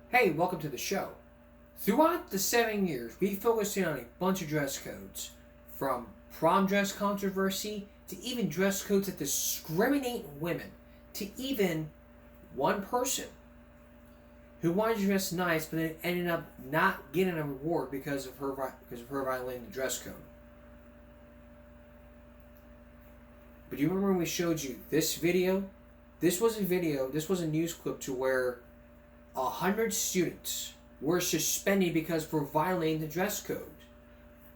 Hey, welcome to the show. Throughout the 7 years, we focused in on a bunch of dress codes, from prom dress controversy to even dress codes that discriminate women, to even one person who wanted to dress nice but then ended up not getting a reward because of her violating the dress code. But do you remember when we showed you this video? This was a news clip to where 100 students were suspended because for violating the dress code.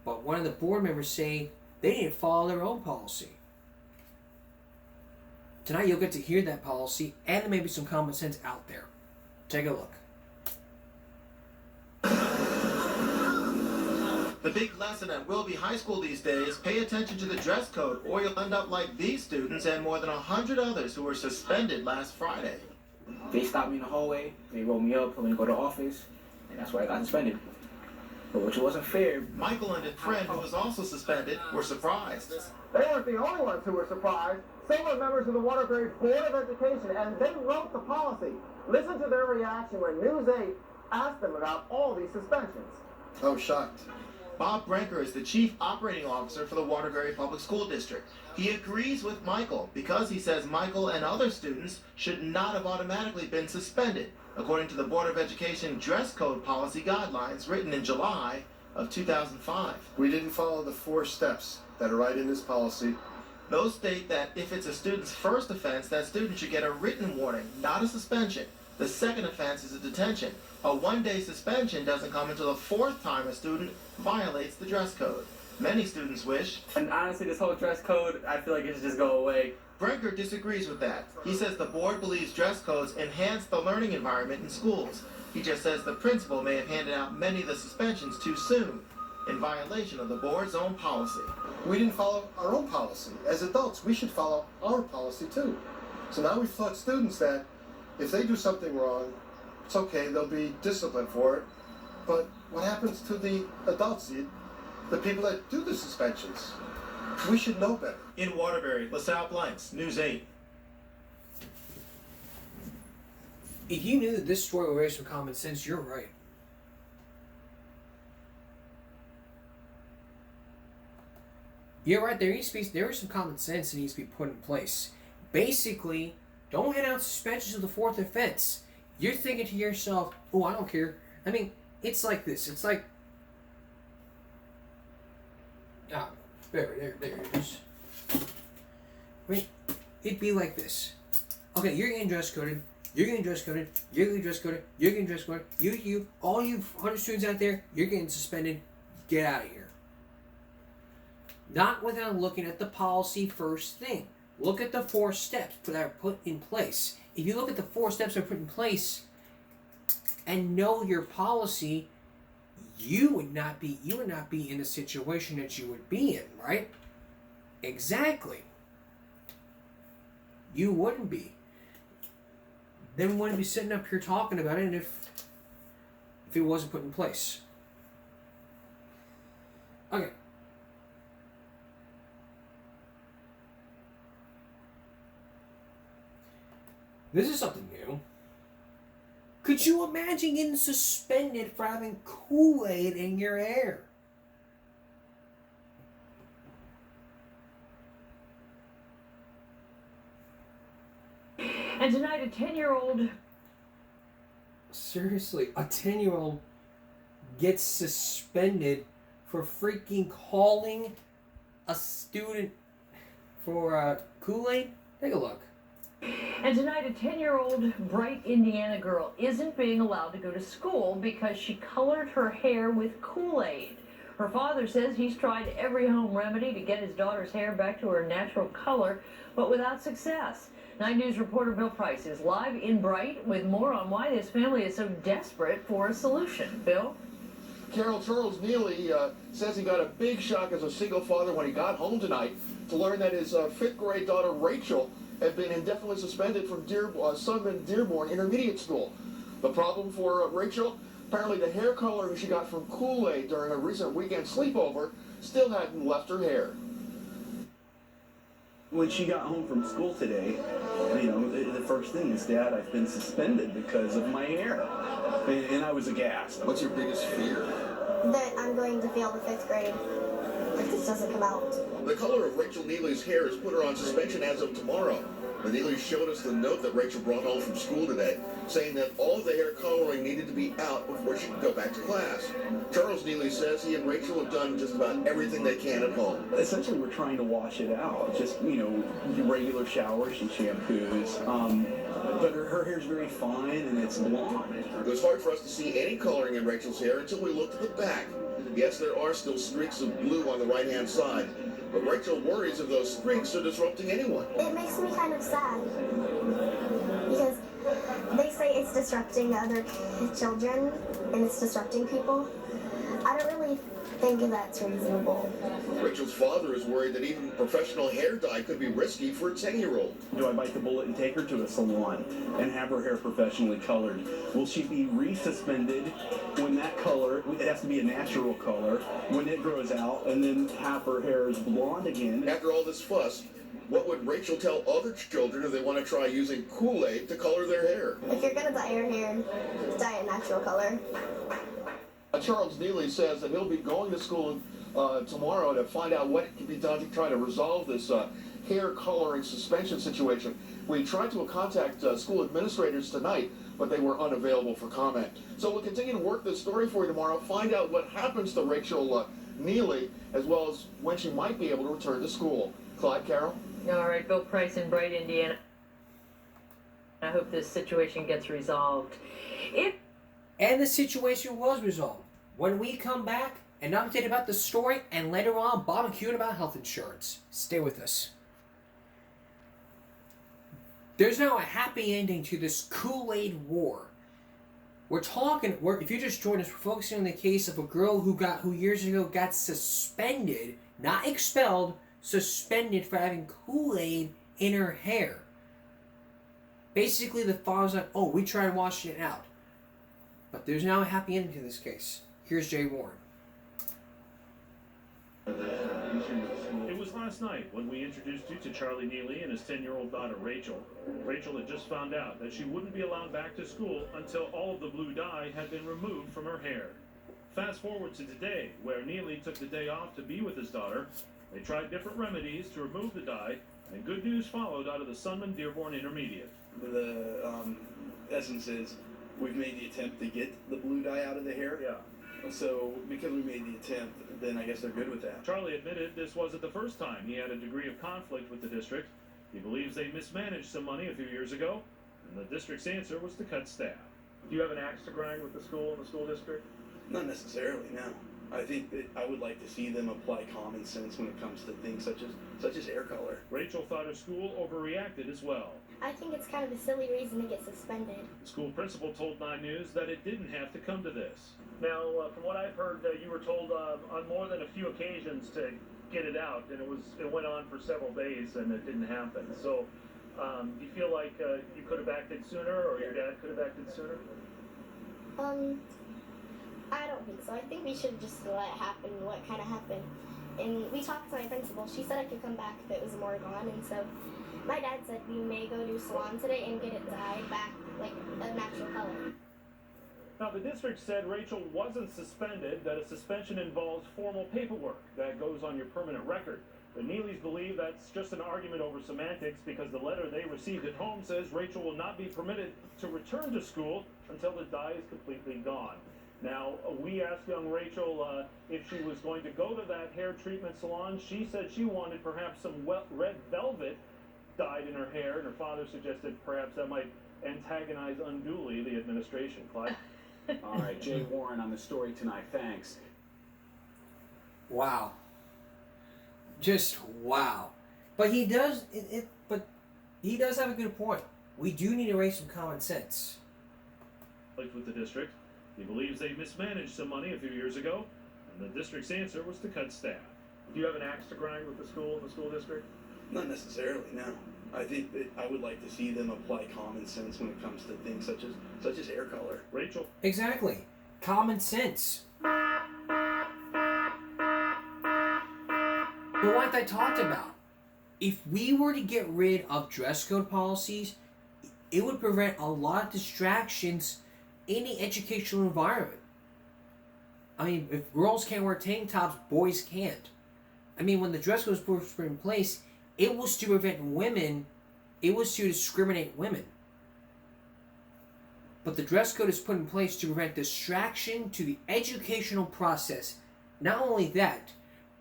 But one of the board members say they didn't follow their own policy. Tonight you'll get to hear that policy and maybe some common sense out there. Take a look. The big lesson at Wilby High School these days, pay attention to the dress code or you'll end up like these students and more than 100 others who were suspended last Friday. They stopped me in the hallway, they rolled me up, told me to go to the office, and that's why I got suspended. But which wasn't fair. Michael and his friend, who was also suspended, were surprised. They weren't the only ones who were surprised. Some were members of the Waterbury Board of Education, and they wrote the policy. Listen to their reaction when News 8 asked them about all these suspensions. I was shocked. Bob Brenker is the chief operating officer for the Waterbury Public School District. He agrees with Michael because he says Michael and other students should not have automatically been suspended, according to the Board of Education dress code policy guidelines written in July of 2005. We didn't follow the 4 steps that are right in this policy. Those state that if it's a student's first offense, that student should get a written warning, not a suspension. The second offense is a detention. A 1-day suspension doesn't come until the 4th time a student violates the dress code. Many students wish. And honestly, this whole dress code, I feel like it should just go away. Brenker disagrees with that. He says the board believes dress codes enhance the learning environment in schools. He just says the principal may have handed out many of the suspensions too soon, in violation of the board's own policy. We didn't follow our own policy. As adults, we should follow our policy too. So now we've taught students that if they do something wrong, it's okay, they'll be disciplined for it. But what happens to the adults, the people that do the suspensions? We should know better. In Waterbury, LaSalle Blanks, News 8. If you knew that this story would raise some common sense, you're right. You're right, there is some common sense that needs to be put in place. Basically, don't hand out suspensions of the 4th offense. You're thinking to yourself, oh, I don't care. I mean, it's like this. It's like... there it is. I mean, it'd be like this. Okay, you're getting dress coded. You're getting dress coded. You're getting dress coded. You're getting dress coded. All you 100 students out there, you're getting suspended. Get out of here. Not without looking at the policy first thing. Look at the 4 steps that are put in place. If you look at the 4 steps that are put in place and know your policy, you would not be in the situation that you would be in, right? Exactly. You wouldn't be. Then we wouldn't be sitting up here talking about it if it wasn't put in place. Okay. This is something new. Could you imagine getting suspended for having Kool-Aid in your hair? And tonight, a 10-year-old... Seriously, a 10-year-old gets suspended for freaking calling a student for Kool-Aid? Take a look. And tonight, a 10-year-old bright Indiana girl isn't being allowed to go to school because she colored her hair with Kool-Aid. Her father says he's tried every home remedy to get his daughter's hair back to her natural color, but without success. 9 News reporter Bill Price is live in Bright with more on why this family is so desperate for a solution. Bill? Carol Charles Neely says he got a big shock as a single father when he got home tonight to learn that his 5th grade daughter Rachel had been indefinitely suspended from Sunman Dearborn Intermediate School. The problem for Rachel? Apparently the hair coloring she got from Kool-Aid during a recent weekend sleepover still hadn't left her hair. When she got home from school today, the first thing is, Dad, I've been suspended because of my hair. And I was aghast. What's your biggest fear? That I'm going to fail the 5th grade if this doesn't come out. The color of Rachel Neely's hair has put her on suspension as of tomorrow. The Neelys showed us the note that Rachel brought home from school today, saying that all the hair coloring needed to be out before she could go back to class. Charles Neely says he and Rachel have done just about everything they can at home. Essentially, we're trying to wash it out. Just, regular showers and shampoos. But her hair's very fine and it's blonde. It was hard for us to see any coloring in Rachel's hair until we looked at the back. Yes, there are still streaks of blue on the right-hand side, but Rachel worries if those streaks are disrupting anyone. It makes me kind of sad because they say it's disrupting other children and it's disrupting people. I don't really think that's reasonable. Rachel's father is worried that even professional hair dye could be risky for a 10-year-old. Do I bite the bullet and take her to a salon and have her hair professionally colored? Will she be resuspended when that color, it has to be a natural color, when it grows out, and then have her hair as blonde again? After all this fuss, what would Rachel tell other children if they want to try using Kool-Aid to color their hair? If you're going to dye your hair, dye it natural color. Charles Neely says that he'll be going to school tomorrow to find out what can be done to try to resolve this hair coloring suspension situation. We tried to contact school administrators tonight, but they were unavailable for comment. So we'll continue to work this story for you tomorrow, find out what happens to Rachel Neely, as well as when she might be able to return to school. Clyde, Carol? All right, Bill Price in Bright, Indiana. I hope this situation gets resolved. And the situation was resolved. When we come back, an update about the story, and later on, Bob and Q about health insurance. Stay with us. There's now a happy ending to this Kool-Aid war. If you just joined us, we're focusing on the case of a girl who years ago got suspended, not expelled, suspended for having Kool-Aid in her hair. Basically, the father's like, oh, we tried washing it out. But there's now a happy ending to this case. Here's Jay Warren. It was last night when we introduced you to Charlie Neely and his 10-year-old daughter, Rachel. Rachel had just found out that she wouldn't be allowed back to school until all of the blue dye had been removed from her hair. Fast forward to today, where Neely took the day off to be with his daughter. They tried different remedies to remove the dye, and good news followed out of the Sunman Dearborn Intermediate. The essence is we've made the attempt to get the blue dye out of the hair. Yeah. So because we made the attempt, then I guess they're good with that. Charlie admitted this wasn't the first time he had a degree of conflict with the district. He believes they mismanaged some money a few years ago, and the district's answer was to cut staff. Do you have an axe to grind with the school and the school district? Not necessarily, no. I think that I would like to see them apply common sense when it comes to things such as hair color. Rachel thought her school overreacted as well. I think it's kind of a silly reason to get suspended. The school principal told 9 News that it didn't have to come to this. Now, from what I've heard, you were told on more than a few occasions to get it out, and it went on for several days, and it didn't happen. So, do you feel like you could have acted sooner, or your dad could have acted sooner? I don't think so. I think we should just let it happen, what kind of happened. And we talked to my principal. She said I could come back if it was more gone, and so my dad said we may go to salon today and get it dyed back like a natural color. Now, the district said Rachel wasn't suspended, that a suspension involves formal paperwork that goes on your permanent record. The Neelys believe that's just an argument over semantics because the letter they received at home says Rachel will not be permitted to return to school until the dye is completely gone. Now, we asked young Rachel if she was going to go to that hair treatment salon. She said she wanted perhaps some red velvet dyed in her hair, and her father suggested perhaps that might antagonize unduly the administration. Clyde? All right, Jay Warren on the story tonight. Thanks. Wow. Just wow. But he does have a good point. We do need to raise some common sense. With the district, he believes they mismanaged some money a few years ago, and the district's answer was to cut staff. Do you have an axe to grind with the school and the school district? Not necessarily, no. I think that I would like to see them apply common sense when it comes to things such as hair color. Rachel? Exactly. Common sense. But like I talked about, if we were to get rid of dress code policies, it would prevent a lot of distractions in the educational environment. I mean, if girls can't wear tank tops, boys can't. I mean, when the dress code was put in place, it was to prevent women, it was to discriminate women. But the dress code is put in place to prevent distraction to the educational process. Not only that,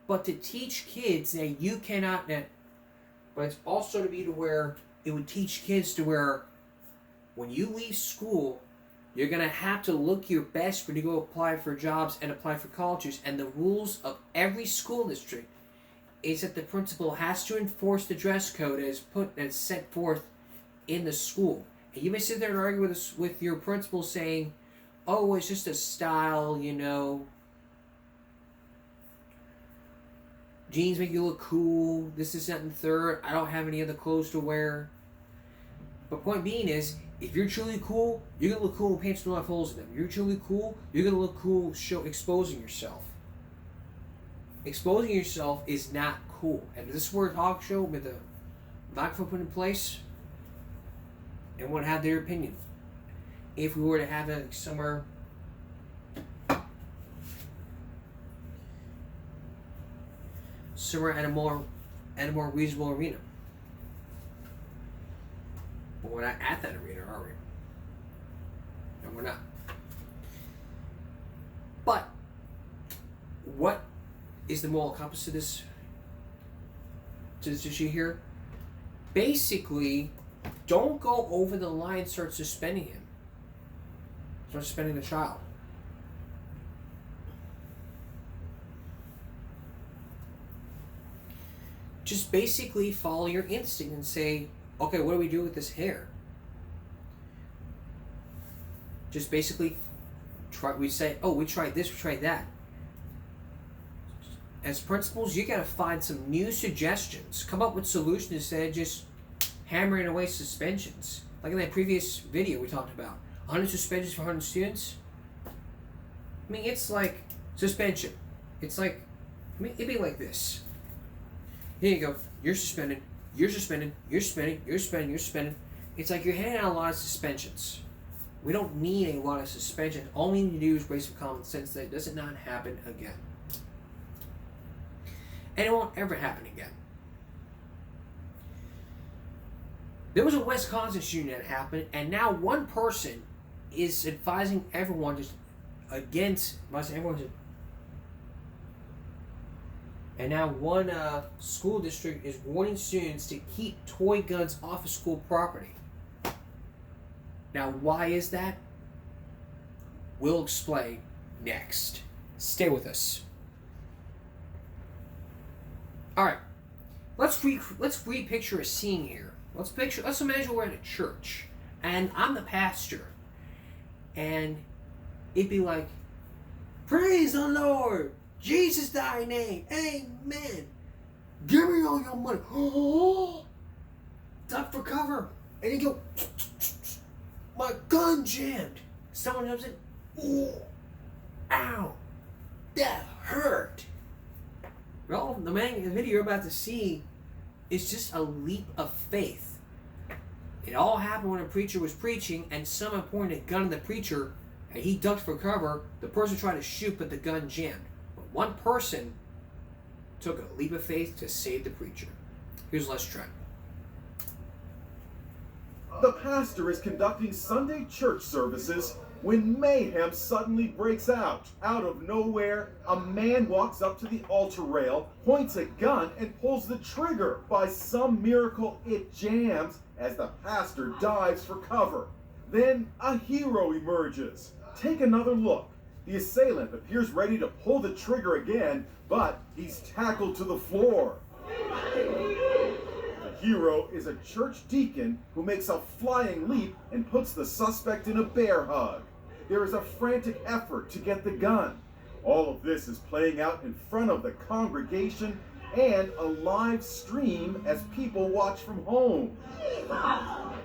but to teach kids that you cannot, but it's also to be to where it would teach kids to where when you leave school, you're going to have to look your best when you go apply for jobs and apply for colleges. And the rules of every school district is that the principal has to enforce the dress code as set forth in the school. And you may sit there and argue with your principal saying, oh, it's just a style, you know. Jeans make you look cool. This, that, and the third. I don't have any other clothes to wear. But point being is, if you're truly cool, you're going to look cool in pants that don't have holes in them. If you're truly cool, you're going to look cool exposing yourself. Exposing yourself is not cool. And if this were a talk show with a microphone put in place, everyone would have their opinion. If we were to have it somewhere at a more reasonable arena. But we're not at that arena, are we? No, we're not. But what is the moral compass to this issue here? Basically, don't go over the line and start suspending him. Start suspending the child. Just basically follow your instinct and say, okay, what do we do with this hair? Just basically we say, oh, we tried this, we tried that. As principals, you gotta find some new suggestions. Come up with solutions instead of just hammering away suspensions. Like in that previous video we talked about. 100 suspensions for 100 students. I mean, it's like suspension. It's like, I mean, it'd be like this. Here you go. You're suspended. You're suspended. You're suspended. You're suspended. You're suspended. It's like you're handing out a lot of suspensions. We don't need a lot of suspensions. All we need to do is raise some common sense that it does not happen again. And it won't ever happen again. There was a Wisconsin shooting that happened, and now one person is advising everyone and now one school district is warning students to keep toy guns off of school property. Now, why is that? We'll explain next. Stay with us. All right, let's repicture a scene here. Let's imagine we're in a church, and I'm the pastor, and it'd be like, praise the Lord, Jesus thy name, amen. Give me all your money. Oh, duck for cover, and you go, my gun jammed. Someone jumps in, ooh, ow, that hurt. Well, the video you're about to see is just a leap of faith. It all happened when a preacher was preaching and someone pointed a gun at the preacher and he ducked for cover. The person tried to shoot, but the gun jammed. But one person took a leap of faith to save the preacher. Here's Les Trent. The pastor is conducting Sunday church services when mayhem suddenly breaks out. Out of nowhere, a man walks up to the altar rail, points a gun, and pulls the trigger. By some miracle, it jams as the pastor dives for cover. Then a hero emerges. Take another look. The assailant appears ready to pull the trigger again, but he's tackled to the floor. The hero is a church deacon who makes a flying leap and puts the suspect in a bear hug. There is a frantic effort to get the gun. All of this is playing out in front of the congregation and a live stream as people watch from home.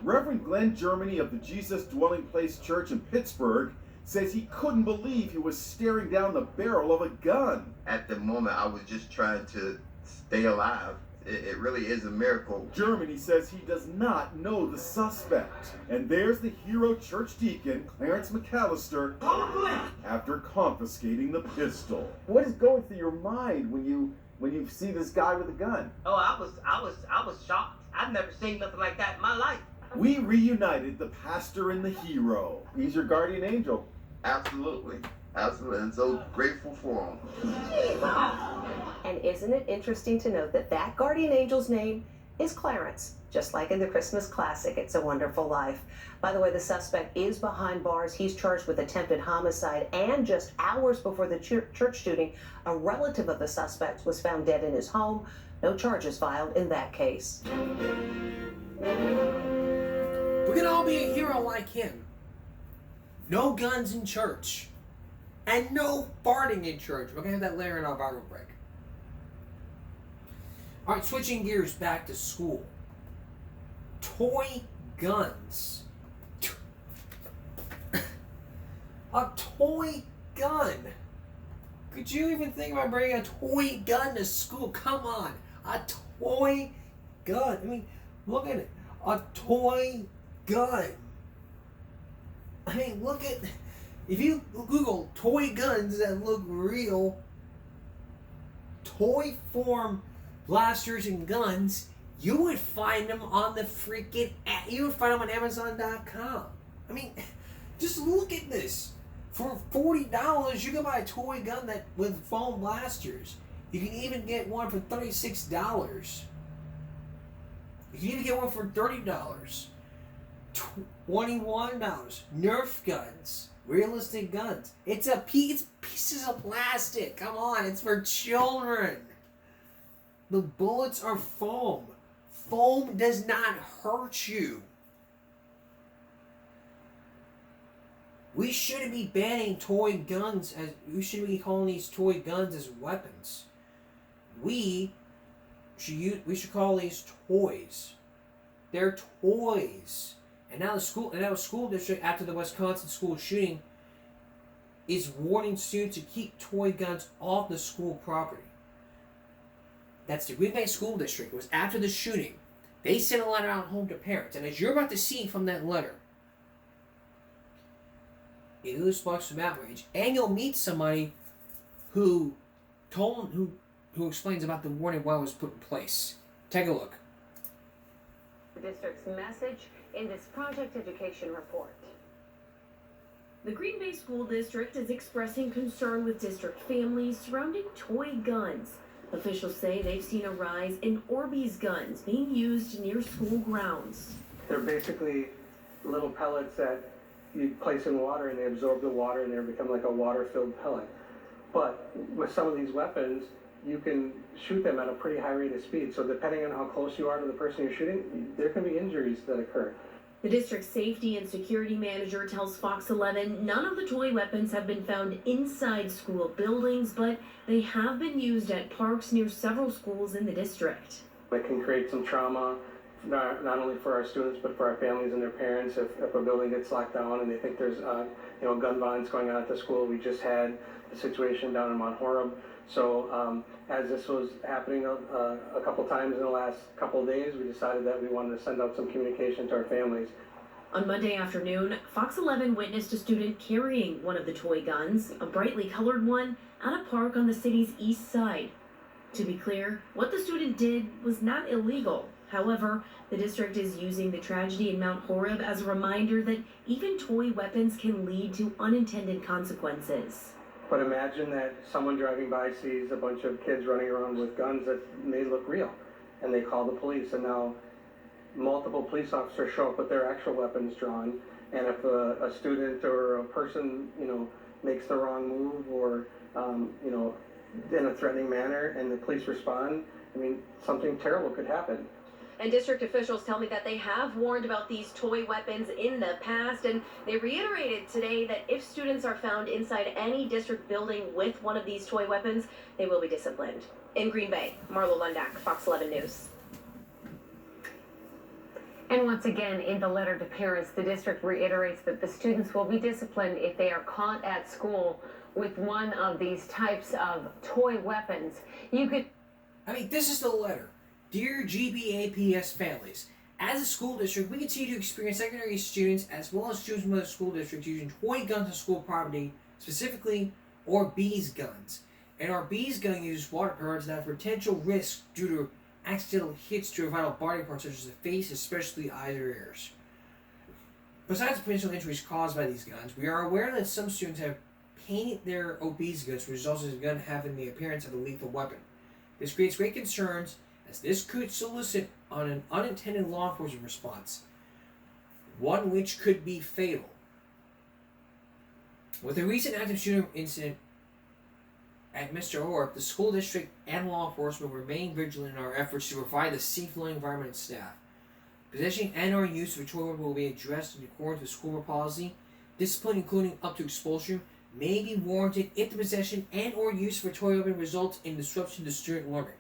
Reverend Glenn Germany of the Jesus Dwelling Place Church in Pittsburgh says he couldn't believe he was staring down the barrel of a gun. At the moment, I was just trying to stay alive. it really is a miracle. Germany says he does not know the suspect. And there's the hero church deacon, Clarence McAllister, after confiscating the pistol. What is going through your mind when you see this guy with a gun? Oh, I was shocked. I've never seen nothing like that in my life. We reunited the pastor and the hero. He's your guardian angel. Absolutely. Absolutely. And so grateful for him. And isn't it interesting to note that that guardian angel's name is Clarence, just like in the Christmas classic, It's a Wonderful Life. By the way, the suspect is behind bars. He's charged with attempted homicide, and just hours before the church shooting, a relative of the suspect was found dead in his home. No charges filed in that case. We can all be a hero like him. No guns in church. And no farting in church. We're going to have that later in our viral break. Alright, switching gears back to school. Toy guns. A toy gun. Could you even think about bringing a toy gun to school? Come on. A toy gun. I mean, look at it. A toy gun. I mean, look at... If you Google toy guns that look real, toy form blasters and guns, you would find them on the freaking... You would find them on Amazon.com. I mean, just look at this. For $40, you can buy a toy gun that with foam blasters. You can even get one for $36. You can even get one for $30. $21. Nerf guns. Realistic guns. It's pieces of plastic. Come on, it's for children. The bullets are foam. Foam does not hurt you. We shouldn't be banning toy guns as we should be calling these toy guns as weapons. We should call these toys. They're toys. And now the school district, after the Wisconsin school shooting, is warning students to keep toy guns off the school property. That's the Green Bay School District. It was after the shooting. They sent a letter out home to parents. And as you're about to see from that letter, it'll spark some outrage. And you'll meet somebody who explains about the warning why it was put in place. Take a look. The district's message in this Project Education report. The Green Bay School District is expressing concern with district families surrounding toy guns. Officials say they've seen a rise in Orbeez guns being used near school grounds. They're basically little pellets that you place in water and they absorb the water and they become like a water-filled pellet. But with some of these weapons, you can shoot them at a pretty high rate of speed. So depending on how close you are to the person you're shooting, there can be injuries that occur. The district's safety and security manager tells Fox 11 none of the toy weapons have been found inside school buildings, but they have been used at parks near several schools in the district. It can create some trauma, not only for our students, but for our families and their parents. If a building gets locked down and they think there's gun violence going on at the school. We just had a situation down in Mount Horeb. So as this was happening a couple times in the last couple of days, we decided that we wanted to send out some communication to our families. On Monday afternoon, Fox 11 witnessed a student carrying one of the toy guns, a brightly colored one, at a park on the city's east side. To be clear, what the student did was not illegal. However, the district is using the tragedy in Mount Horeb as a reminder that even toy weapons can lead to unintended consequences. But imagine that someone driving by sees a bunch of kids running around with guns that may look real, and they call the police, and now multiple police officers show up with their actual weapons drawn, and if a student or a person, makes the wrong move or, in a threatening manner and the police respond, something terrible could happen. And district officials tell me that they have warned about these toy weapons in the past, and they reiterated today that if students are found inside any district building with one of these toy weapons, they will be disciplined. In Green Bay, Marlo Lundak, Fox 11 News. And once again, in the letter to parents, the district reiterates that the students will be disciplined if they are caught at school with one of these types of toy weapons. This is the letter. Dear GBAPS families, as a school district, we continue to experience secondary students as well as students from other school districts using toy guns on school property, specifically Orbeez guns. And Orbeez gun uses water parts that have potential risk due to accidental hits to vital body parts such as the face, especially the eyes or ears. Besides potential injuries caused by these guns, we are aware that some students have painted their Orbeez guns, which results in the gun having the appearance of a lethal weapon. This creates great concerns, as this could solicit on an unintended law enforcement response, one which could be fatal. With the recent active shooter incident at Mr. Orb, the school district and law enforcement remain vigilant in our efforts to provide a safe learning environment and staff. Possession and/or use of a toy weapon will be addressed in accordance with school policy. Discipline, including up to expulsion, may be warranted if the possession and/or use of a toy weapon results in disruption to student learning.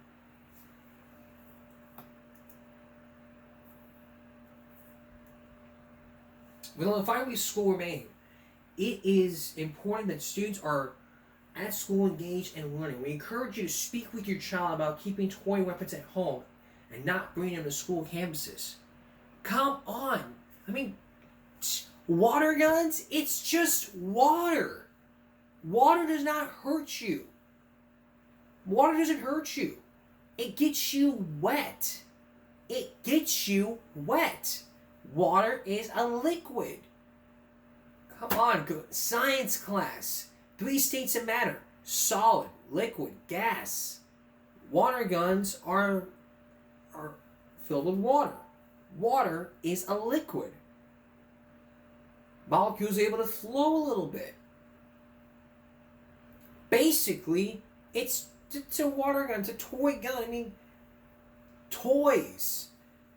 With only 5 weeks of school remaining, it is important that students are at school engaged and learning. We encourage you to speak with your child about keeping toy weapons at home and not bringing them to school campuses. Come on. I mean, water guns? It's just water. Water does not hurt you. Water doesn't hurt you. It gets you wet. It gets you wet. Water is a liquid. Come on, good science class. 3 states of matter: solid, liquid, gas. Water guns are filled with water. Water is a liquid. Molecules are able to flow a little bit. Basically, it's a water gun. It's a toy gun. I mean, toys.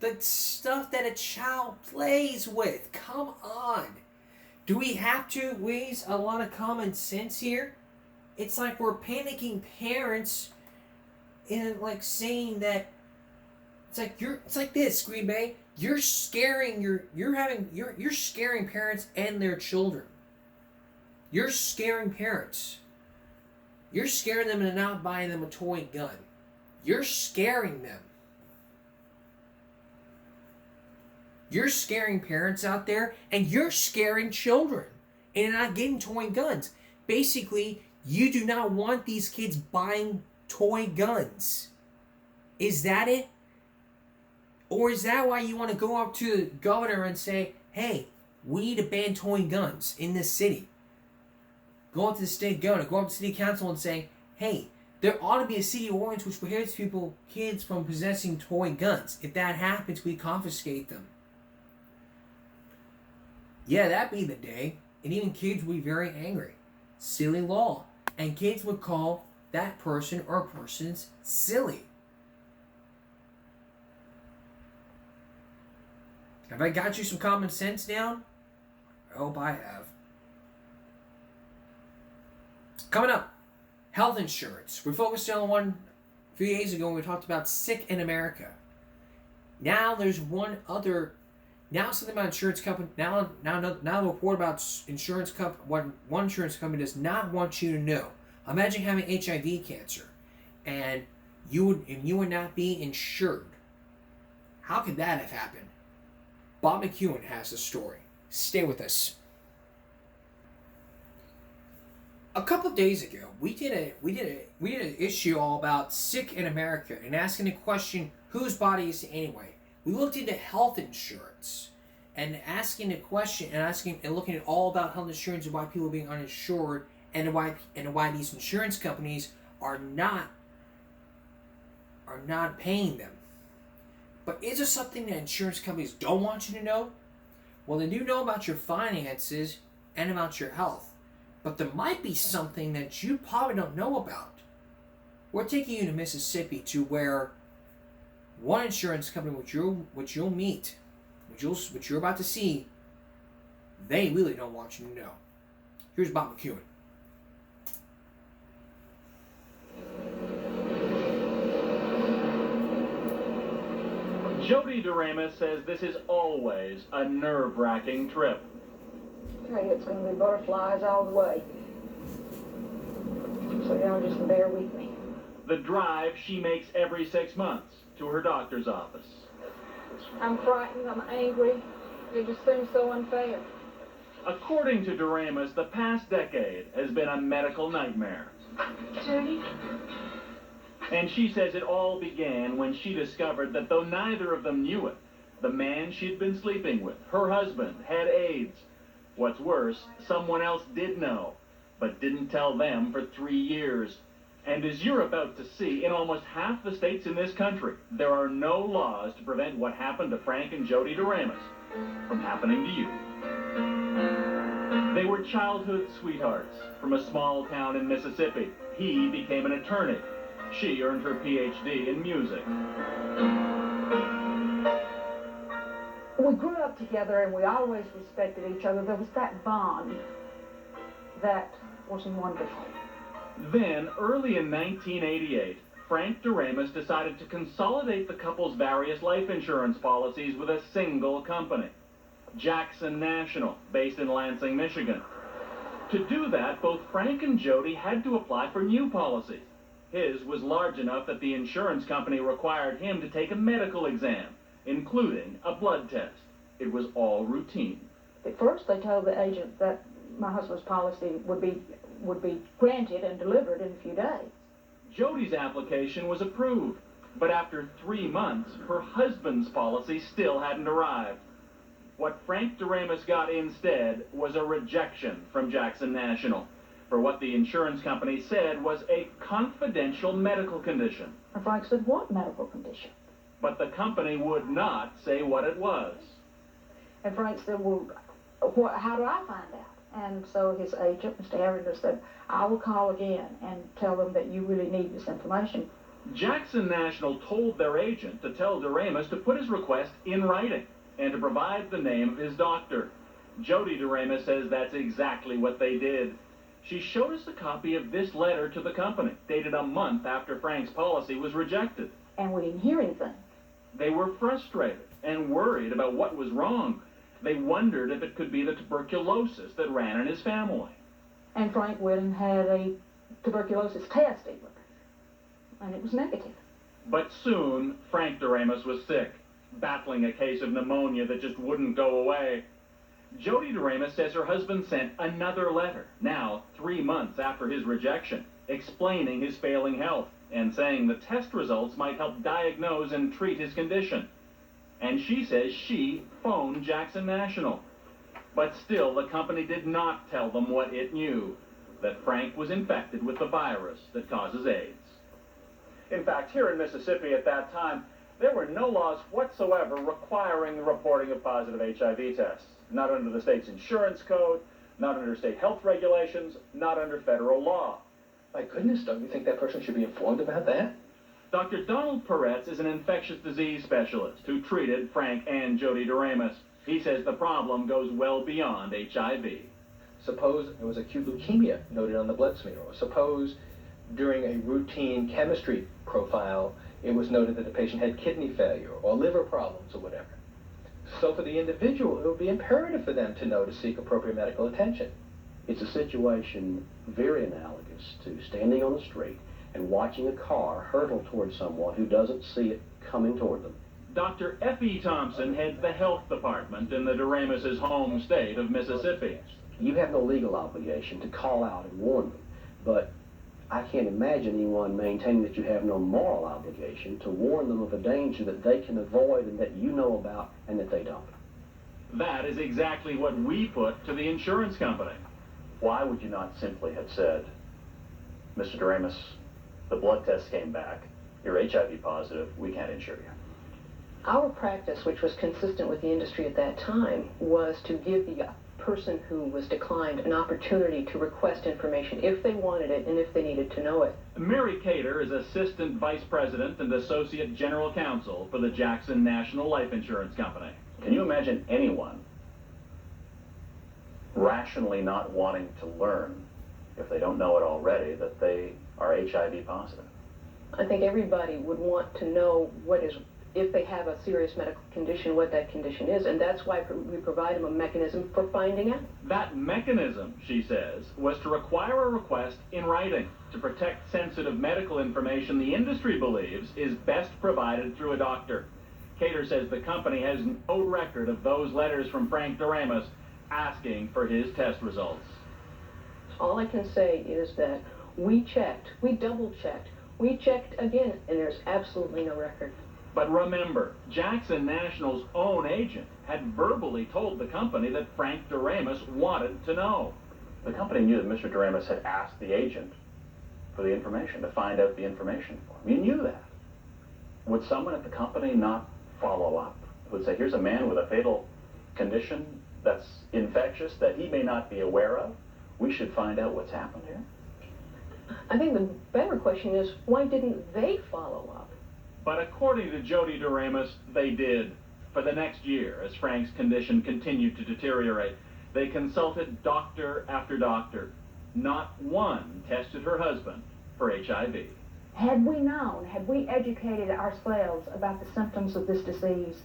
The stuff that a child plays with. Come on. Do we have to waste a lot of common sense here? It's like we're panicking parents and like saying that it's like this, Green Bay. You're scaring you're scaring parents and their children. You're scaring parents. You're scaring them into not buying them a toy gun. You're scaring them. You're scaring parents out there, and you're scaring children and not getting toy guns. Basically, you do not want these kids buying toy guns. Is that it? Or is that why you want to go up to the governor and say, hey, we need to ban toy guns in this city? Go up to the state governor, go up to the city council and say, hey, there ought to be a city ordinance which prohibits kids from possessing toy guns. If that happens, we confiscate them. Yeah, that'd be the day. And even kids would be very angry. Silly law. And kids would call that person or persons silly. Have I got you some common sense down? I hope I have. Coming up, health insurance. We focused on one a few days ago when we talked about Sick in America. Now there's one other. Now something about insurance company. Now the report about insurance company. What one insurance company does not want you to know. Imagine having HIV cancer, and you would not be insured. How could that have happened? Bob McEwen has the story. Stay with us. A couple days ago, we did an issue all about Sick in America and asking the question, whose body is it anyway? We looked into health insurance and asking the question and looking at all about health insurance and why people are being uninsured and why these insurance companies are not paying them. But is there something that insurance companies don't want you to know? Well, they do know about your finances and about your health. But there might be something that you probably don't know about. We're taking you to Mississippi to where one insurance company which you'll meet, which you're about to see, they really don't want you to know. Here's Bob McEwen. Jody Doremus says this is always a nerve-wracking trip. Okay, it's going to be butterflies all the way. So y'all just bear with me. The drive she makes every 6 months to her doctor's office. I'm frightened, I'm angry. It just seems so unfair. According to Doremus, the past decade has been a medical nightmare. Judy? And she says it all began when she discovered that though neither of them knew it, the man she'd been sleeping with, her husband, had AIDS. What's worse, someone else did know, but didn't tell them for 3 years. And as you're about to see, in almost half the states in this country, there are no laws to prevent what happened to Frank and Jody Doremus from happening to you. They were childhood sweethearts from a small town in Mississippi. He became an attorney. She earned her PhD in music. We grew up together and we always respected each other. There was that bond that was wonderful. Then, early in 1988, Frank Doremus decided to consolidate the couple's various life insurance policies with a single company, Jackson National, based in Lansing, Michigan. To do that, both Frank and Jody had to apply for new policies. His was large enough that the insurance company required him to take a medical exam, including a blood test. It was all routine. At first they told the agent that my husband's policy would be granted and delivered in a few days. Jody's application was approved, but after 3 months, her husband's policy still hadn't arrived. What Frank Doremus got instead was a rejection from Jackson National for what the insurance company said was a confidential medical condition. And Frank said, what medical condition? But the company would not say what it was. And Frank said, well, how do I find out? And so his agent, Mr. Harringer, said, I will call again and tell them that you really need this information. Jackson National told their agent to tell Doremus to put his request in writing and to provide the name of his doctor. Jody Doremus says that's exactly what they did. She showed us a copy of this letter to the company, dated a month after Frank's policy was rejected. And we didn't hear anything. They were frustrated and worried about what was wrong. They wondered if it could be the tuberculosis that ran in his family. And Frank went and had a tuberculosis test even, and it was negative. But soon, Frank Doremus was sick, battling a case of pneumonia that just wouldn't go away. Jody Doremus says her husband sent another letter, now 3 months after his rejection, explaining his failing health and saying the test results might help diagnose and treat his condition. And she says she phoned Jackson National. But still, the company did not tell them what it knew, that Frank was infected with the virus that causes AIDS. In fact, here in Mississippi at that time, there were no laws whatsoever requiring the reporting of positive HIV tests. Not under the state's insurance code, not under state health regulations, not under federal law. My goodness, don't you think that person should be informed about that? Dr. Donald Peretz is an infectious disease specialist who treated Frank and Jody Doremus. He says the problem goes well beyond HIV. Suppose there was acute leukemia noted on the blood smear, or suppose during a routine chemistry profile it was noted that the patient had kidney failure or liver problems or whatever. So for the individual, it would be imperative for them to know to seek appropriate medical attention. It's a situation very analogous to standing on the street and watching a car hurtle towards someone who doesn't see it coming toward them. Dr. F.E. Thompson heads the health department in the Doremus' home state of Mississippi. You have no legal obligation to call out and warn them, but I can't imagine anyone maintaining that you have no moral obligation to warn them of a danger that they can avoid and that you know about and that they don't. That is exactly what we put to the insurance company. Why would you not simply have said, Mr. Doremus, the blood test came back, you're HIV positive, we can't insure you? Our practice, which was consistent with the industry at that time, was to give the person who was declined an opportunity to request information if they wanted it and if they needed to know it. Mary Cater is Assistant Vice President and Associate General Counsel for the Jackson National Life Insurance Company. Can you imagine anyone rationally not wanting to learn, if they don't know it already, that they are HIV positive? I think everybody would want to know what is if they have a serious medical condition, what that condition is, and that's why we provide them a mechanism for finding out. That mechanism, she says, was to require a request in writing to protect sensitive medical information the industry believes is best provided through a doctor. Cater says the company has no record of those letters from Frank Doremus asking for his test results. All I can say is that we checked, we double-checked, we checked again, and there's absolutely no record. But remember, Jackson National's own agent had verbally told the company that Frank Doremus wanted to know. The company knew that Mr. Doremus had asked the agent for the information, to find out the information for him. You knew that. Would someone at the company not follow up? Would say, here's a man with a fatal condition that's infectious that he may not be aware of. We should find out what's happened here. I think the better question is, why didn't they follow up? But according to Jody Doremus, they did. For the next year, as Frank's condition continued to deteriorate, they consulted doctor after doctor. Not one tested her husband for HIV. Had we known, had we educated ourselves about the symptoms of this disease,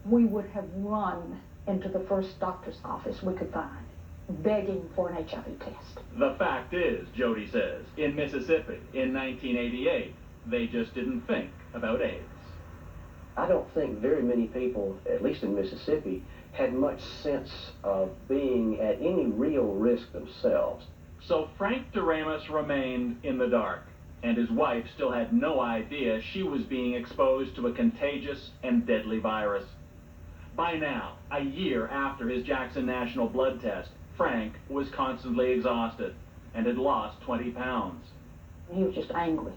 we would have run into the first doctor's office we could find, begging for an HIV test. The fact is, Jody says, in Mississippi in 1988, they just didn't think about AIDS. I don't think very many people, at least in Mississippi, had much sense of being at any real risk themselves. So Frank Doremus remained in the dark, and his wife still had no idea she was being exposed to a contagious and deadly virus. By now, a year after his Jackson National blood test, Frank was constantly exhausted and had lost 20 pounds. He was just angry.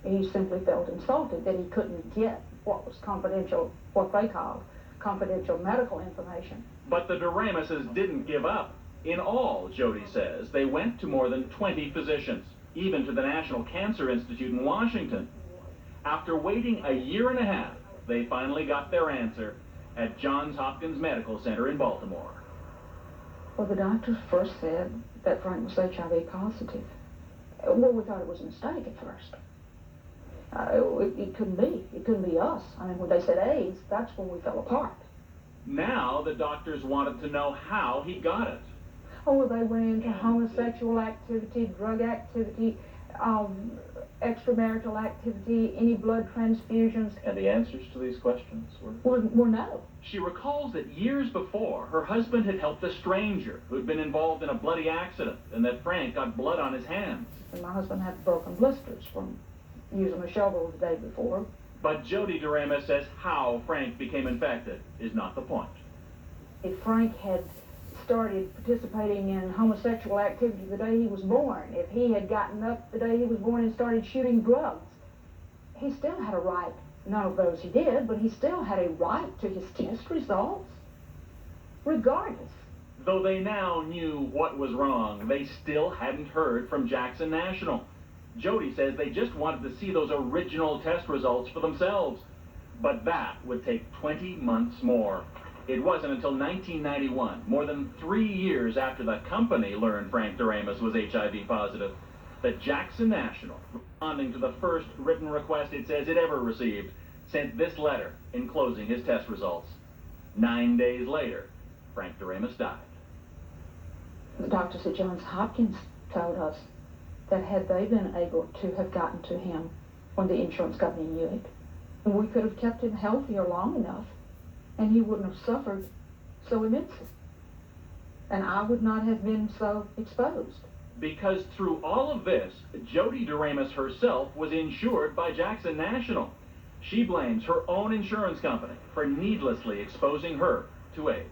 He simply felt insulted that he couldn't get what was confidential, what they called confidential medical information. But the Doremuses didn't give up. In all, Jody says, they went to more than 20 physicians, even to the National Cancer Institute in Washington. After waiting a year and a half, they finally got their answer at Johns Hopkins Medical Center in Baltimore. Well, the doctors first said that Frank was HIV positive. Well, we thought it was a mistake at first. It couldn't be. It couldn't be us. I mean, when they said AIDS, that's when we fell apart. Now the doctors wanted to know how he got it. Oh, well, they went into homosexual activity, drug activity, extramarital activity, any blood transfusions. And the answers to these questions were no. She recalls that years before, her husband had helped a stranger who'd been involved in a bloody accident, and that Frank got blood on his hands. And my husband had broken blisters from using a shovel the day before. But Jody Doremus says how Frank became infected is not the point. If Frank had started participating in homosexual activity the day he was born, if he had gotten up the day he was born and started shooting drugs, he still had a right. None of those he did, but he still had a right to his test results, regardless. Though they now knew what was wrong, they still hadn't heard from Jackson National. Jody says they just wanted to see those original test results for themselves. But that would take 20 months more. It wasn't until 1991, more than 3 years after the company learned Frank Doremus was HIV positive, that Jackson National, responding to the first written request it says it ever received, sent this letter enclosing his test results. 9 days later, Frank Doremus died. The doctors at Johns Hopkins told us that had they been able to have gotten to him when the insurance company knew it, we could have kept him healthier long enough, and he wouldn't have suffered so immensely. And I would not have been so exposed. Because through all of this, Jody Doremus herself was insured by Jackson National. She blames her own insurance company for needlessly exposing her to AIDS.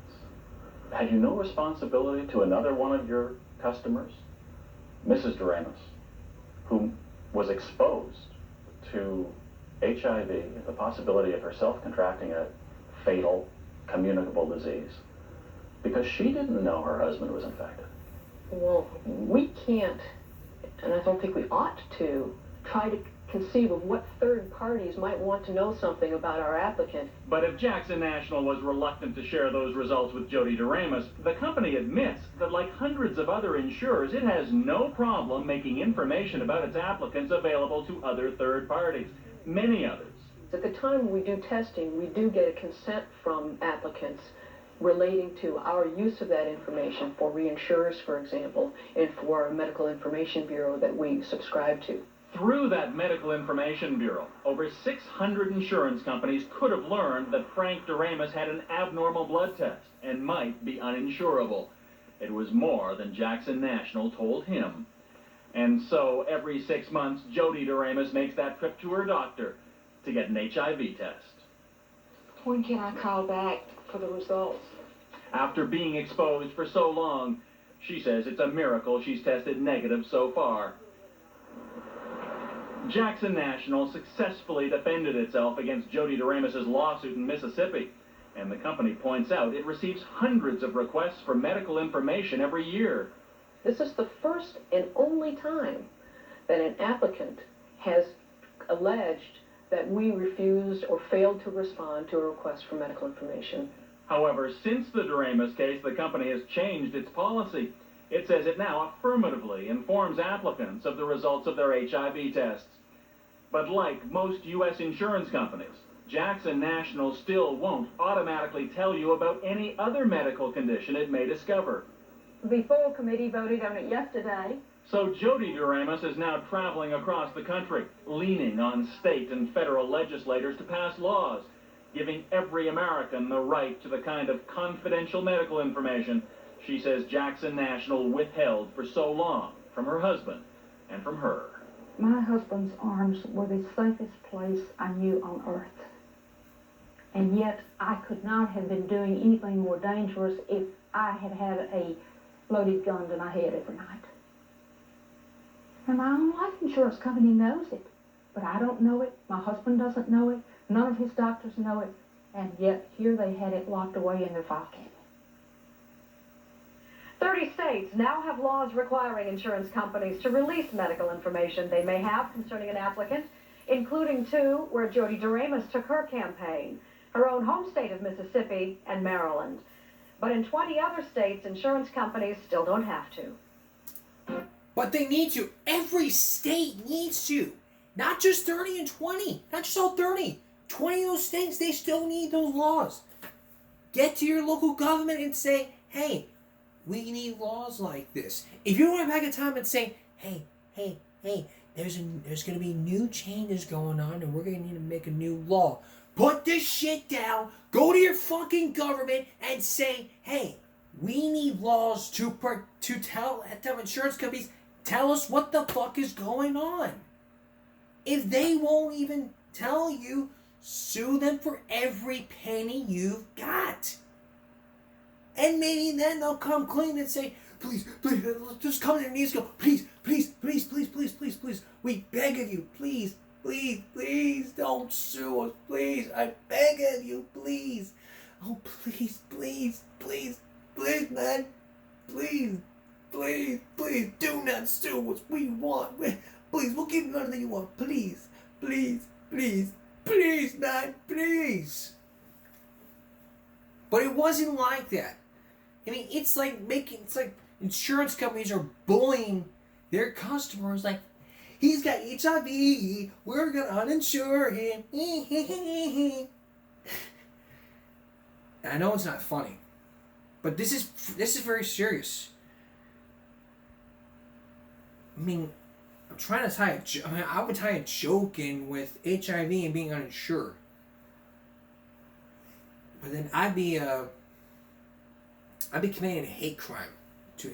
Had you no responsibility to another one of your customers, Mrs. Doremus, who was exposed to HIV, the possibility of herself contracting a fatal, communicable disease, because she didn't know her husband was infected? Well, we can't, and I don't think we ought to, try to conceive of what third parties might want to know something about our applicant. But if Jackson National was reluctant to share those results with Jody Doremus, the company admits that like hundreds of other insurers, it has no problem making information about its applicants available to other third parties, many others At the time we do testing, we do get a consent from applicants relating to our use of that information for reinsurers, for example, and for a medical information bureau that we subscribe to. Through that Medical Information Bureau, over 600 insurance companies could have learned that Frank Doremus had an abnormal blood test and might be uninsurable. It was more than Jackson National told him. And so every 6 months, Jody Doremus makes that trip to her doctor to get an HIV test. When can I call back for the results? After being exposed for so long, she says it's a miracle she's tested negative so far. Jackson National successfully defended itself against Jody Doremus' lawsuit in Mississippi, and the company points out it receives hundreds of requests for medical information every year. This is the first and only time that an applicant has alleged that we refused or failed to respond to a request for medical information. However, since the Doremus case, the company has changed its policy. It says it now affirmatively informs applicants of the results of their HIV tests. But like most U.S. insurance companies, Jackson National still won't automatically tell you about any other medical condition it may discover. The full committee voted on it yesterday. So Jody Doremus is now traveling across the country, leaning on state and federal legislators to pass laws, giving every American the right to the kind of confidential medical information she says Jackson National withheld for so long from her husband and from her. My husband's arms were the safest place I knew on earth. And yet I could not have been doing anything more dangerous if I had had a loaded gun to my head every night. And my own life insurance company knows it, but I don't know it, my husband doesn't know it, none of his doctors know it, and yet here they had it locked away in their file cabinet. 30 states now have laws requiring insurance companies to release medical information they may have concerning an applicant, including 2 where Jody Doremus took her campaign, her own home state of Mississippi and Maryland. But in 20 other states, insurance companies still don't have to. But they need to. Every state needs to. Not just 30 and 20. Not just all 30. 20 of those states, they still need those laws. Get to your local government and say, hey, we need laws like this. If you want back in time and say, hey, there's going to be new changes going on and we're going to need to make a new law. Put this shit down. Go to your fucking government and say, hey, we need laws to tell insurance companies, tell us what the fuck is going on. If they won't even tell you, sue them for every penny you've got. And maybe then they'll come clean and say, please, just come to their knees and go, please, we beg of you, please, don't sue us, please, I beg of you, please. Oh, please, man, please, do not sue us, we want, please, we'll give you anything you want, please, man, please. But it wasn't like that. I mean, it's like insurance companies are bullying their customers like, he's got HIV, we're going to uninsure him. I know it's not funny, but this is very serious. I mean, I'm trying to tie I would tie a joke in with HIV and being uninsured. But then I'd be committing a hate crime to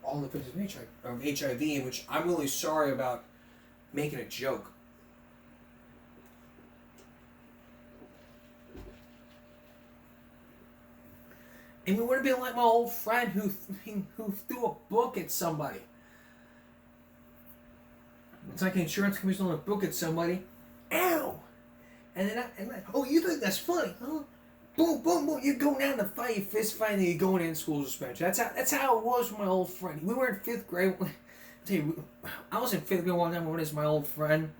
all the victims of HIV, in which I'm really sorry about making a joke. And we would have been like my old friend who threw a book at somebody. It's like insurance companies throwing a book at somebody. Ow! And then oh, you think that's funny, huh? Boom, boom, boom. You go down to fight, you fist fight, and you going in school suspension. That's how it was with my old friend. We were in 5th grade. I'll tell you, I was in 5th grade one time when this my old friend.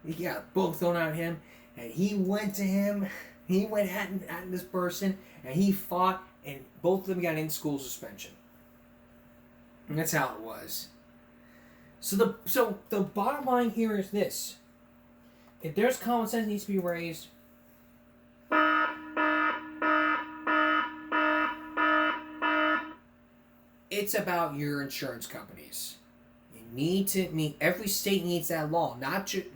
He got a book thrown at him, and he went to him. He went at this person, and he fought, and both of them got in school suspension. And that's how it was. So the bottom line here is this. If there's common sense needs to be raised, it's about your insurance companies. You need to every state needs that law. Not just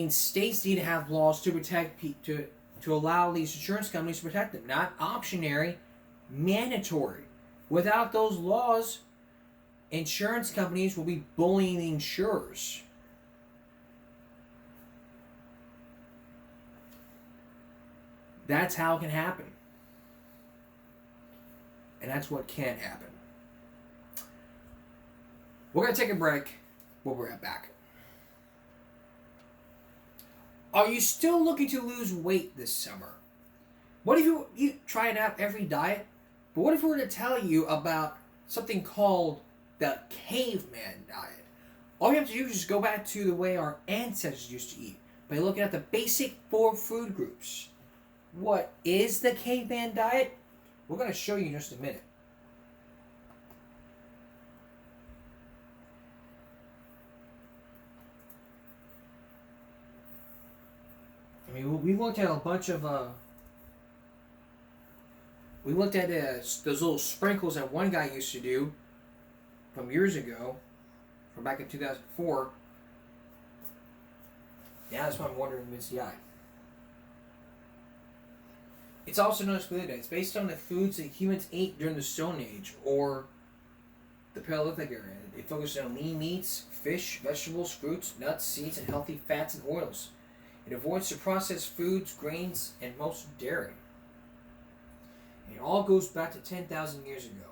states need to have laws to protect to allow these insurance companies to protect them. Not optionary, mandatory. Without those laws, insurance companies will be bullying the insurers. That's how it can happen. And that's what can happen. We're going to take a break. We'll be right back. Are you still looking to lose weight this summer? What if you try out every diet? But what if we were to tell you about something called the Caveman diet? All you have to do is just go back to the way our ancestors used to eat by looking at the basic 4 food groups. What is the Caveman diet? We're going to show you in just a minute. I mean, we looked at a bunch of we looked at those little sprinkles that one guy used to do from years ago, from back in 2004. Yeah, that's why I'm wondering if it's the eye. It's also known as Paleolithic. It's based on the foods that humans ate during the Stone Age or the Paleolithic era. It focuses on lean meats, fish, vegetables, fruits, nuts, seeds, and healthy fats and oils. It avoids the processed foods, grains, and most dairy. And it all goes back to 10,000 years ago.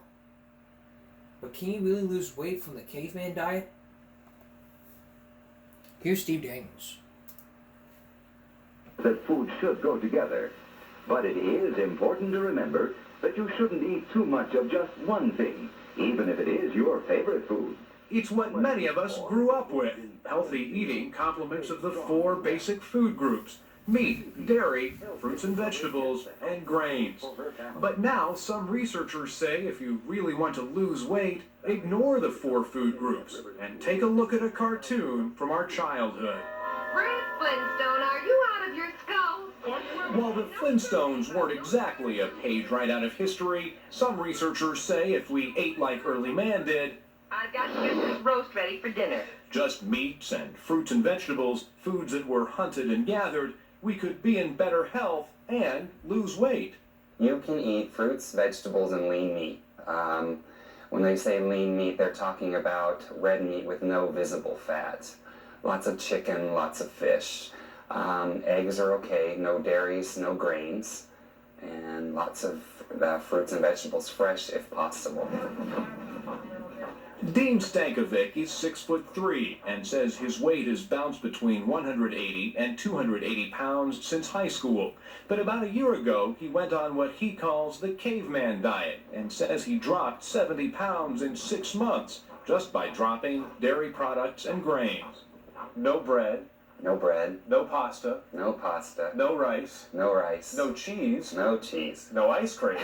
But can you really lose weight from the Caveman diet? Here's Steve Daniels. That food should go together. But it is important to remember that you shouldn't eat too much of just one thing, even if it is your favorite food. It's what many of us grew up with. Healthy eating complements of the 4 basic food groups: meat, dairy, fruits and vegetables, and grains. But now some researchers say if you really want to lose weight, ignore the 4 food groups and take a look at a cartoon from our childhood. Fred Flintstone, are you out of your skull? While the Flintstones weren't exactly a page right out of history, some researchers say if we ate like early man did, I've got to get this roast ready for dinner. just meats and fruits and vegetables, foods that were hunted and gathered, we could be in better health and lose weight. You can eat fruits, vegetables, and lean meat. When they say lean meat, they're talking about red meat with no visible fat. Lots of chicken, lots of fish. Eggs are okay, no dairies, no grains, and lots of fruits and vegetables fresh if possible. Dean Stankovic is 6'3" and says his weight has bounced between 180 and 280 pounds since high school. But about a year ago, he went on what he calls the Caveman diet and says he dropped 70 pounds in 6 months just by dropping dairy products and grains. No bread. No bread. No pasta. No pasta. No rice. No rice. No cheese. No cheese. No ice cream.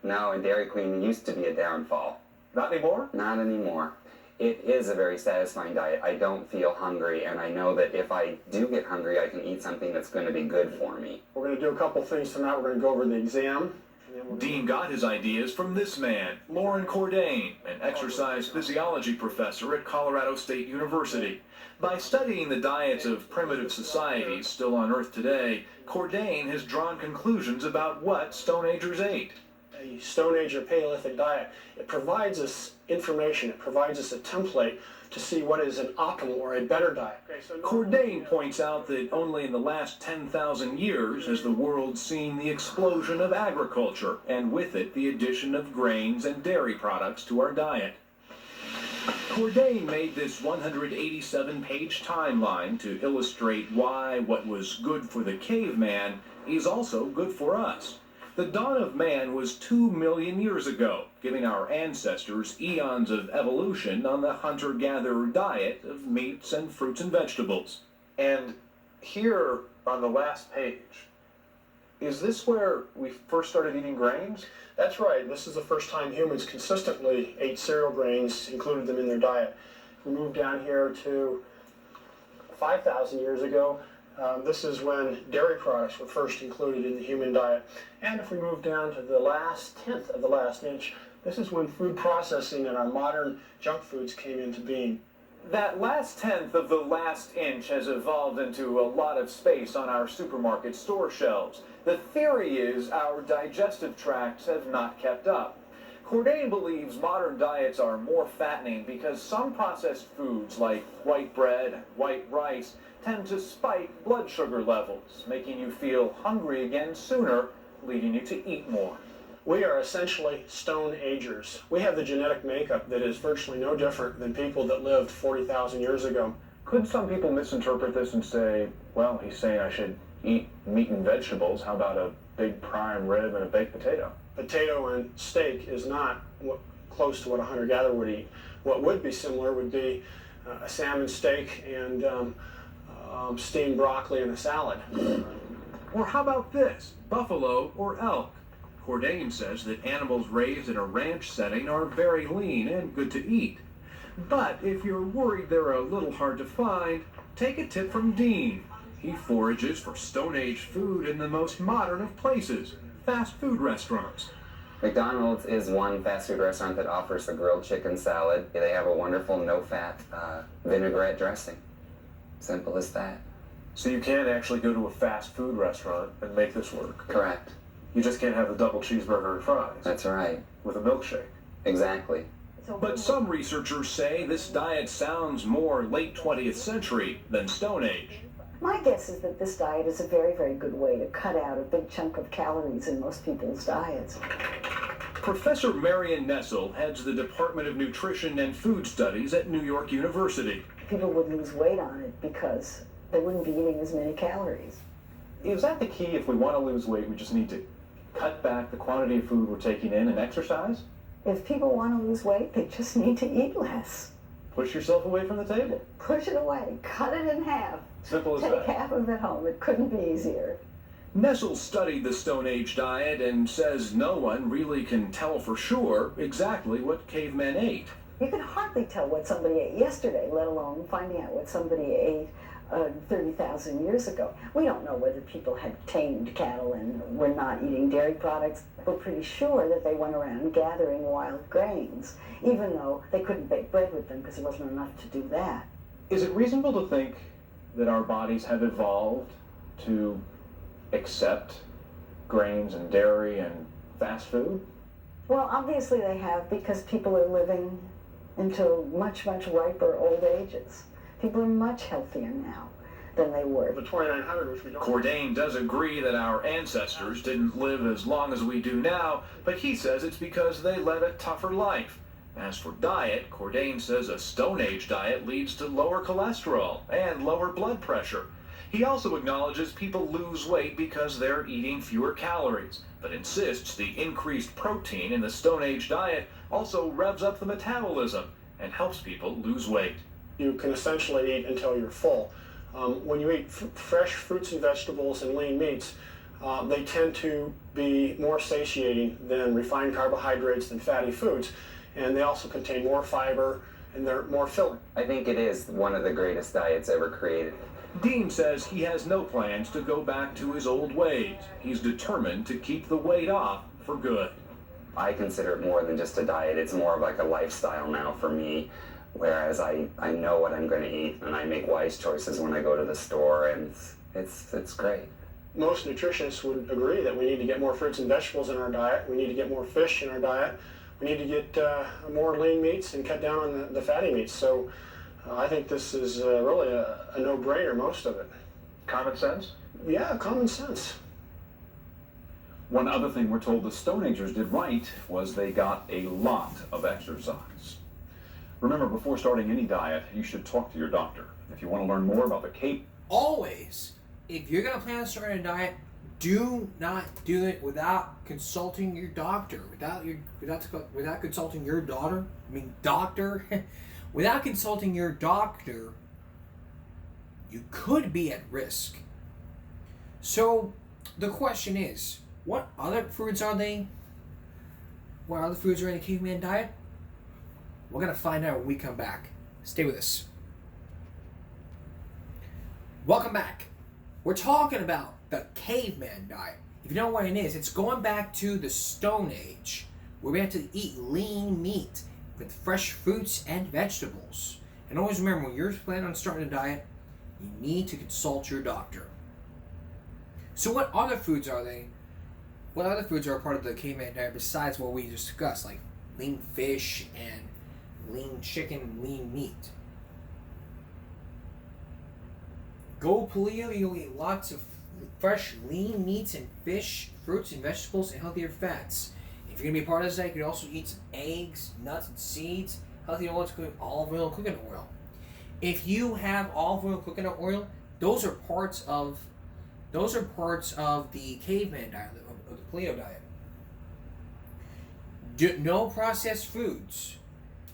No, and Dairy Queen used to be a downfall. Not anymore? Not anymore. It is a very satisfying diet. I don't feel hungry, and I know that if I do get hungry, I can eat something that's going to be good for me. We're going to do a couple things tonight. We're going to go over the exam. Dean got his ideas from this man, Lauren Cordain, an exercise physiology professor at Colorado State University. By studying the diets of primitive societies still on Earth today, Cordain has drawn conclusions about what Stone Agers ate. A Stone Age or Paleolithic diet, it provides us information, it provides us a template to see what is an optimal or a better diet. Cordain points out that only in the last 10,000 years has the world seen the explosion of agriculture, and with it the addition of grains and dairy products to our diet. Cordain made this 187-page timeline to illustrate why what was good for the caveman is also good for us. The dawn of man was 2 million years ago, giving our ancestors eons of evolution on the hunter-gatherer diet of meats and fruits and vegetables. And here on the last page, is this where we first started eating grains? That's right. This is the first time humans consistently ate cereal grains, included them in their diet. We move down here to 5,000 years ago, this is when dairy products were first included in the human diet. And if we move down to the last tenth of the last inch, this is when food processing and our modern junk foods came into being. That last tenth of the last inch has evolved into a lot of space on our supermarket store shelves. The theory is our digestive tracts have not kept up. Cordain believes modern diets are more fattening because some processed foods like white bread, white rice, tend to spike blood sugar levels, making you feel hungry again sooner, leading you to eat more. We are essentially stone agers. We have the genetic makeup that is virtually no different than people that lived 40,000 years ago. Could some people misinterpret this and say, well, he's saying I should eat meat and vegetables. How about a big prime rib and a baked potato? Potato and steak is not close to what a hunter-gatherer would eat. What would be similar would be a salmon steak and steamed broccoli and a salad. Or how about this, buffalo or elk? Cordain says that animals raised in a ranch setting are very lean and good to eat. But if you're worried they're a little hard to find, take a tip from Dean. He forages for Stone Age food in the most modern of places, fast food restaurants. McDonald's is one fast food restaurant that offers a grilled chicken salad. They have a wonderful no-fat vinaigrette dressing. Simple as that. So you can actually go to a fast food restaurant and make this work? Correct. You just can't have a double cheeseburger and fries. That's right. With a milkshake. Exactly. But some researchers say this diet sounds more late 20th century than Stone Age. My guess is that this diet is a very, very good way to cut out a big chunk of calories in most people's diets. Professor Marion Nessel heads the Department of Nutrition and Food Studies at New York University. People would lose weight on it because they wouldn't be eating as many calories. Is that the key? If we want to lose weight, we just need to cut back the quantity of food we're taking in and exercise? If people want to lose weight, they just need to eat less. Push yourself away from the table. Push it away. Cut it in half. Simple as Take that. half of it home. It couldn't be easier. Nessel studied the Stone Age diet and says no one really can tell for sure exactly what cavemen ate. You can hardly tell what somebody ate yesterday, let alone finding out what somebody ate 30,000 years ago. We don't know whether people had tamed cattle and were not eating dairy products. We're pretty sure that they went around gathering wild grains, even though they couldn't bake bread with them because there wasn't enough to do that. Is it reasonable to think that our bodies have evolved to accept grains and dairy and fast food? Well, obviously they have, because people are living into much, much riper old ages. People are much healthier now than they were. The 2900, which we don't. Cordain does agree that our ancestors didn't live as long as we do now, but he says it's because they led a tougher life. As for diet, Cordain says a Stone Age diet leads to lower cholesterol and lower blood pressure. He also acknowledges people lose weight because they're eating fewer calories, but insists the increased protein in the Stone Age diet also revs up the metabolism and helps people lose weight. You can essentially eat until you're full. When you eat fresh fruits and vegetables and lean meats, they tend to be more satiating than refined carbohydrates and fatty foods, and they also contain more fiber and they're more filling. I think it is one of the greatest diets ever created. Dean says he has no plans to go back to his old ways. He's determined to keep the weight off for good. I consider it more than just a diet. It's more of like a lifestyle now for me, whereas I know what I'm going to eat and I make wise choices when I go to the store, and it's great. Most nutritionists would agree that we need to get more fruits and vegetables in our diet. We need to get more fish in our diet. We need to get more lean meats and cut down on the fatty meats. So I think this is really a no-brainer, most of it. Common sense? Yeah, common sense. One other thing we're told the Stone Agers did right was they got a lot of exercise. Remember, before starting any diet, you should talk to your doctor. If you want to learn more about the Cape... Always, if you're going to plan on starting a diet, do not do it without consulting your doctor, without consulting your daughter. I mean, doctor. Without consulting your doctor, you could be at risk. So, the question is, what other foods are they? What other foods are in the caveman diet? We're going to find out when we come back. Stay with us. Welcome back. We're talking about the caveman diet. If you know what it is, it's going back to the Stone Age, where we had to eat lean meat with fresh fruits and vegetables. And always remember, when you're planning on starting a diet, you need to consult your doctor. So what other foods are they? What other foods are a part of the caveman diet besides what we just discussed, like lean fish and lean chicken, lean meat? Go paleo, you'll eat lots of fresh, lean meats and fish, fruits and vegetables, and healthier fats. If you're going to be a part of this diet, you can also eat some eggs, nuts, and seeds, healthy oils, including olive oil, coconut oil. If you have olive oil, coconut oil, those are parts of the caveman diet, of the paleo diet. No processed foods.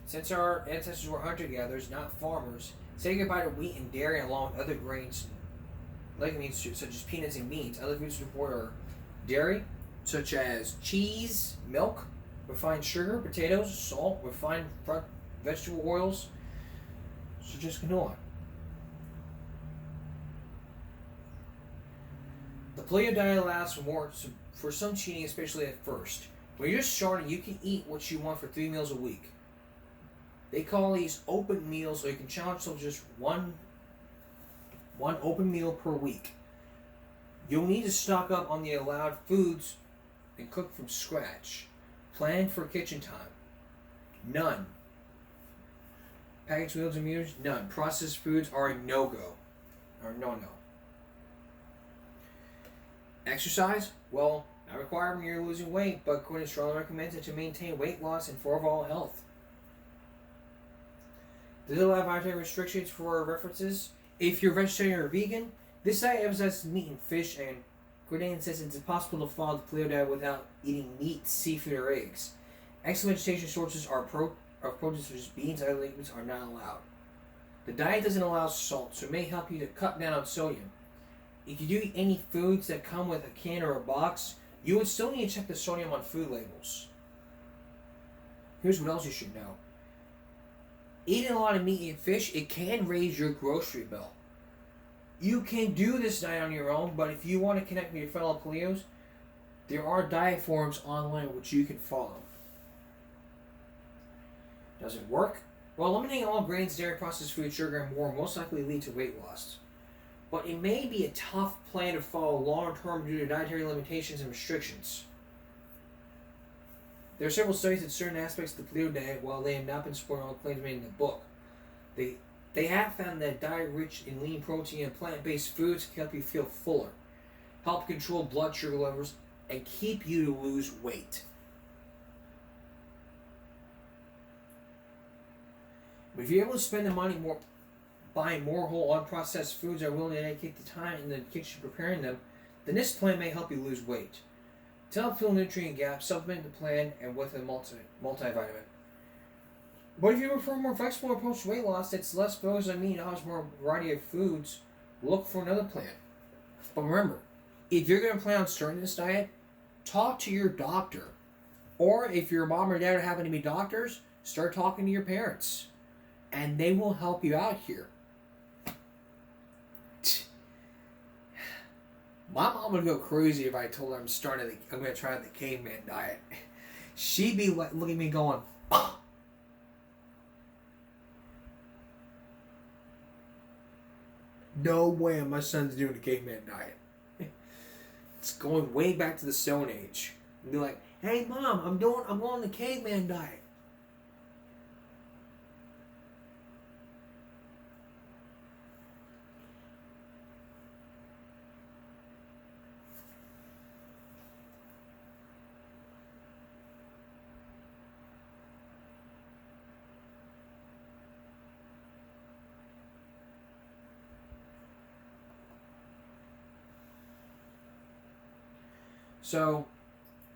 Since our ancestors were hunter-gatherers, not farmers, say goodbye to wheat and dairy along with other grains, legumes such as peanuts and beans. Other foods to report are dairy, such as cheese, milk, refined sugar, potatoes, salt, refined vegetable oils, such as canola. The paleo diet allows for some cheating, especially at first. When you're just starting, you can eat what you want for 3 meals a week. They call these open meals, or you can challenge yourself to just one open meal per week. You'll need to stock up on the allowed foods and cook from scratch. Plan for kitchen time. None. Packaged meals and meals? None. Processed foods are a no-go. Or no-no. Exercise? Well, not required when you're losing weight, but Quinn strongly recommends it to maintain weight loss and for overall health. Does it allow dietary restrictions for references? If you're vegetarian or vegan, this diet emphasizes meat and fish, and Gordane says it's impossible to follow the paleo diet without eating meat, seafood, or eggs. Excellent vegetation sources of proteins such as beans and other liquids are not allowed. The diet doesn't allow salt, so it may help you to cut down on sodium. If you do eat any foods that come with a can or a box, you would still need to check the sodium on food labels. Here's what else you should know. Eating a lot of meat and fish, it can raise your grocery bill. You can do this diet on your own, but if you want to connect with your fellow paleos, there are diet forums online which you can follow. Does it work? Well, eliminating all grains, dairy, processed food, sugar, and more will most likely lead to weight loss. But it may be a tough plan to follow long term due to dietary limitations and restrictions. There are several studies that certain aspects of the paleo diet, while they have not been supporting all claims made in the book, they have found that diet rich in lean protein and plant-based foods can help you feel fuller, help control blood sugar levels, and keep you to lose weight. But if you're able to spend the money buying more whole, unprocessed foods, are willing to dedicate the time in the kitchen preparing them, then this plan may help you lose weight. To help fill nutrient gaps, supplement the plan and with a multivitamin. But if you prefer a more flexible approach to weight loss that's less focused on meat and offers more variety of foods, look for another plan. But remember, if you're going to plan on starting this diet, talk to your doctor. Or if your mom or dad happen to be doctors, start talking to your parents. And they will help you out here. My mom would go crazy if I told her I'm going to try the caveman diet. She'd be like, looking at me going, no way my son's doing the caveman diet. It's going way back to the Stone Age. And be like, hey mom, I'm on the caveman diet. So,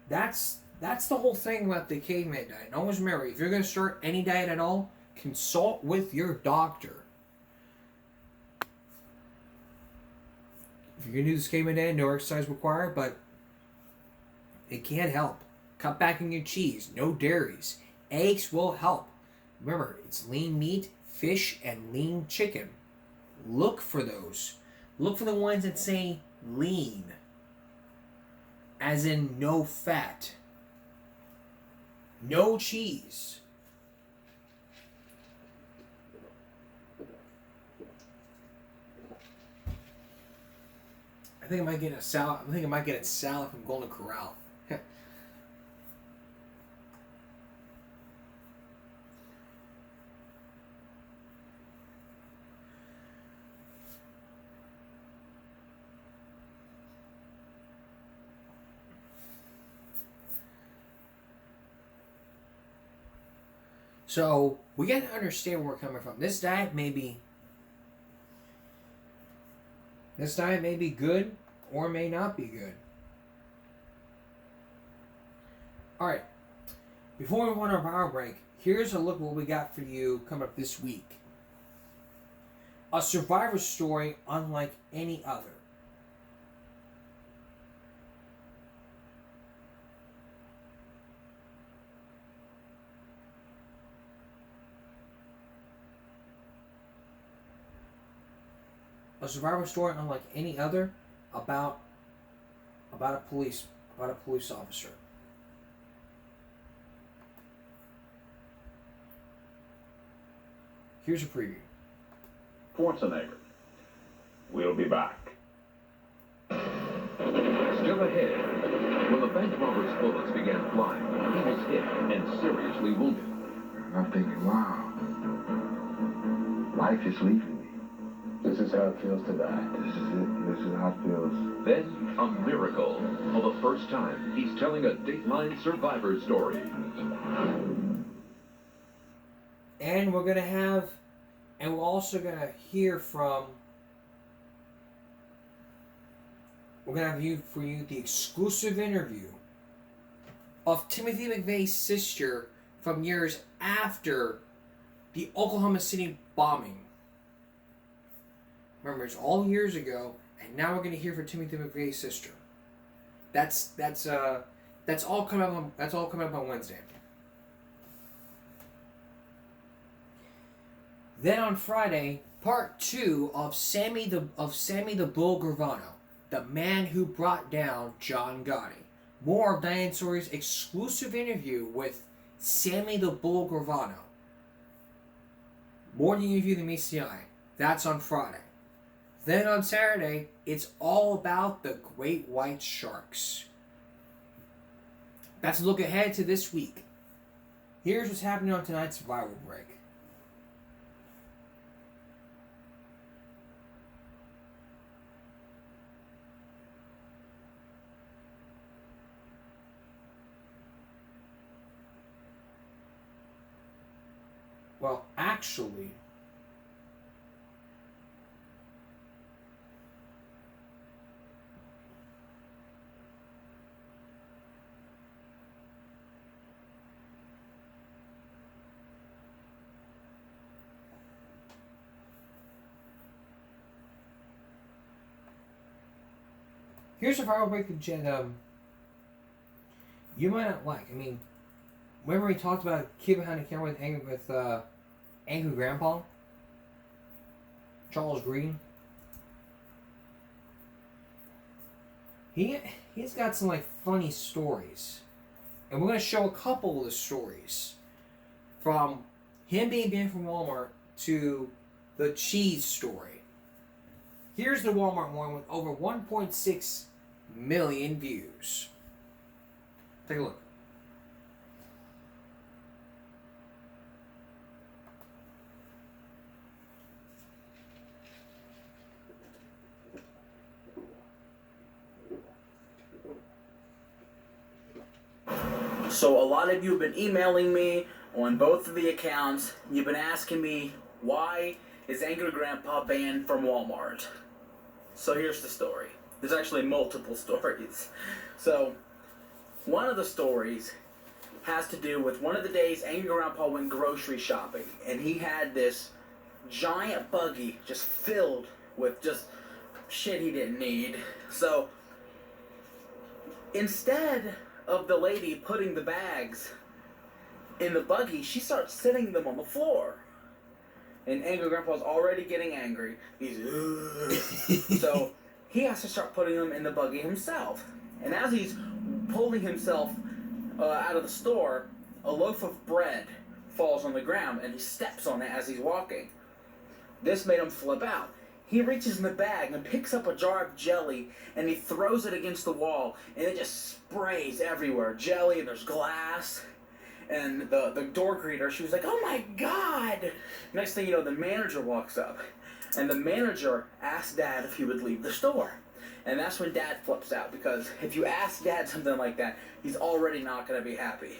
that's the whole thing about the caveman diet. And always remember, if you're going to start any diet at all, consult with your doctor. If you're going to do this caveman diet, no exercise required, but it can help. Cut back on your cheese, no dairies. Eggs will help. Remember, it's lean meat, fish, and lean chicken. Look for those. Look for the ones that say lean, as in no fat, no cheese. I think I might get a salad. I think I might get a salad from Golden Corral. So we got to understand where we're coming from. This diet may be good or may not be good. All right. Before we go on our power break, here's a look at what we got for you coming up this week. A survivor story unlike any other. A survivor story unlike any other about a police officer. Here's a preview. Schwarzenegger. We'll be back. Still ahead, when the bank robber's bullets began flying, he was hit and seriously wounded. I'm thinking, wow, life is leaving me. This is how it feels to die. This is it. This is how it feels. Then, a miracle. For the first time, he's telling a Dateline survivor story. And we're also gonna hear from. We're gonna have for you the exclusive interview of Timothy McVeigh's sister from years after the Oklahoma City bombing. Remember, it's all years ago, and now we're going to hear from Timothy McVeigh's sister. That's all coming up on Wednesday. Then on Friday, part 2 of Sammy the Bull Gravano, the man who brought down John Gotti. More of Diane Sawyer's exclusive interview with Sammy the Bull Gravano. More than interview than meets the eye. That's on Friday. Then on Saturday, it's all about the great white sharks. That's a look ahead to this week. Here's what's happening on tonight's Survival Break. Well, actually, here's a viral break that you might not like. I mean, remember we talked about a kid behind the camera with Angry Grandpa? Charles Green? He's got some funny stories. And we're going to show a couple of the stories. From him being banned from Walmart to the cheese story. Here's the Walmart one with over 1.6 million views. Take a look. So a lot of you have been emailing me on both of the accounts. You've been asking me, why is Angry Grandpa banned from Walmart? So here's the story. There's actually multiple stories. So one of the stories has to do with one of the days Angry Grandpa went grocery shopping, and he had this giant buggy just filled with just shit he didn't need. So instead of the lady putting the bags in the buggy, she starts sitting them on the floor. And Angry Grandpa's already getting angry. He's so he has to start putting them in the buggy himself. And as he's pulling himself out of the store, a loaf of bread falls on the ground and he steps on it as he's walking. This made him flip out. He reaches in the bag and picks up a jar of jelly and he throws it against the wall and it just sprays everywhere. Jelly and there's glass. And the door greeter, she was like, "Oh my God!" Next thing you know, the manager walks up. And the manager asked Dad if he would leave the store. And that's when Dad flips out, because if you ask Dad something like that, he's already not going to be happy.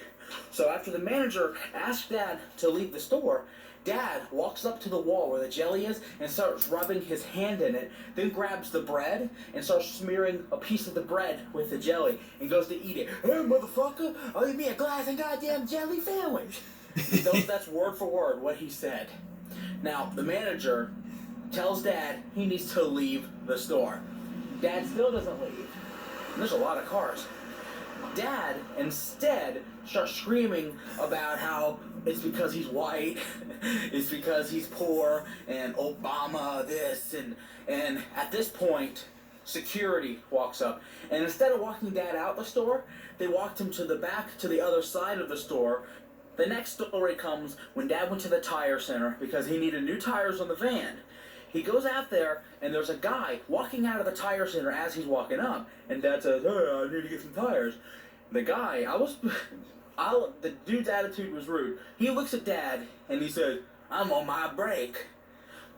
So after the manager asked Dad to leave the store, Dad walks up to the wall where the jelly is and starts rubbing his hand in it, then grabs the bread and starts smearing a piece of the bread with the jelly and goes to eat it. "Hey, motherfucker, I'll eat me a glass and goddamn jelly sandwich." That's word for word what he said. Now, the manager tells Dad he needs to leave the store. Dad still doesn't leave. And there's a lot of cars. Dad instead starts screaming about how it's because he's white, it's because he's poor, and Obama this, and at this point, security walks up. And instead of walking Dad out the store, they walked him to the back, to the other side of the store. The next story comes when Dad went to the tire center because he needed new tires on the van. He goes out there, and there's a guy walking out of the tire center as he's walking up. And Dad says, "Hey, I need to get some tires." The guy, the dude's attitude was rude. He looks at Dad, and he says, "I'm on my break."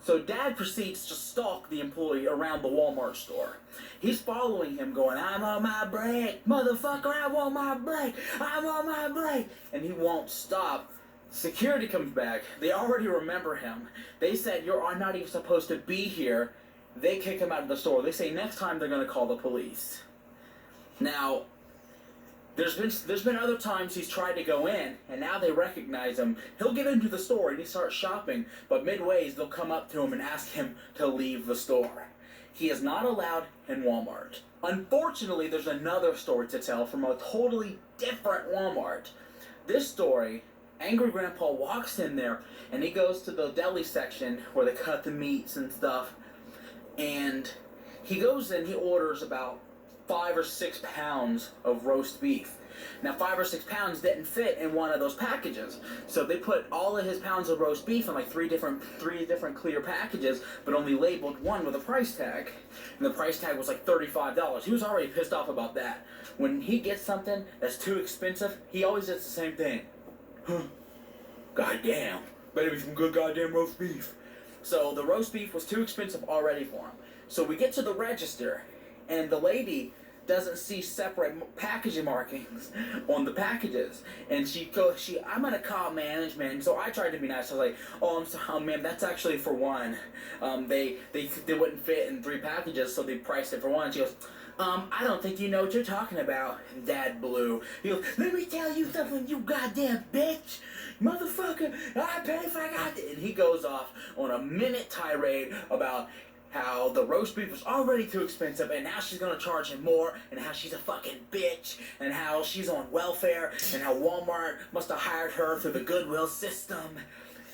So Dad proceeds to stalk the employee around the Walmart store. He's following him going, "I'm on my break, motherfucker, I'm on my break, I'm on my break." And he won't stop. Security comes back. They already remember him. They said, "You're not even supposed to be here." They kick him out of the store. They say next time they're going to call the police. Now, there's been other times he's tried to go in, and now they recognize him. He'll get into the store and he starts shopping, but midways they'll come up to him and ask him to leave the store. He is not allowed in Walmart. Unfortunately, there's another story to tell from a totally different Walmart. This story, Angry Grandpa walks in there and he goes to the deli section where they cut the meats and stuff, and he goes in, he orders about 5 or 6 pounds of roast beef. Now 5 or 6 pounds didn't fit in one of those packages, so they put all of his pounds of roast beef in like three different clear packages, but only labeled one with a price tag. And the price tag was like $35. He was already pissed off about that. When he gets something that's too expensive, he always does the same thing. "Goddamn, better be some good goddamn roast beef." So the roast beef was too expensive already for him. So we get to the register, and the lady doesn't see separate packaging markings on the packages, and I'm gonna call management. And so I tried to be nice. I was like, "Oh, I'm sorry, ma'am, that's actually for one. They wouldn't fit in 3 packages, so they priced it for one." She goes, "I don't think you know what you're talking about." Dad blew. He goes, "Let me tell you something, you goddamn bitch, motherfucker, I pay for goddamn," and he goes off on a minute tirade about how the roast beef was already too expensive, and now she's gonna charge him more, and how she's a fucking bitch, and how she's on welfare, and how Walmart must have hired her through the Goodwill system.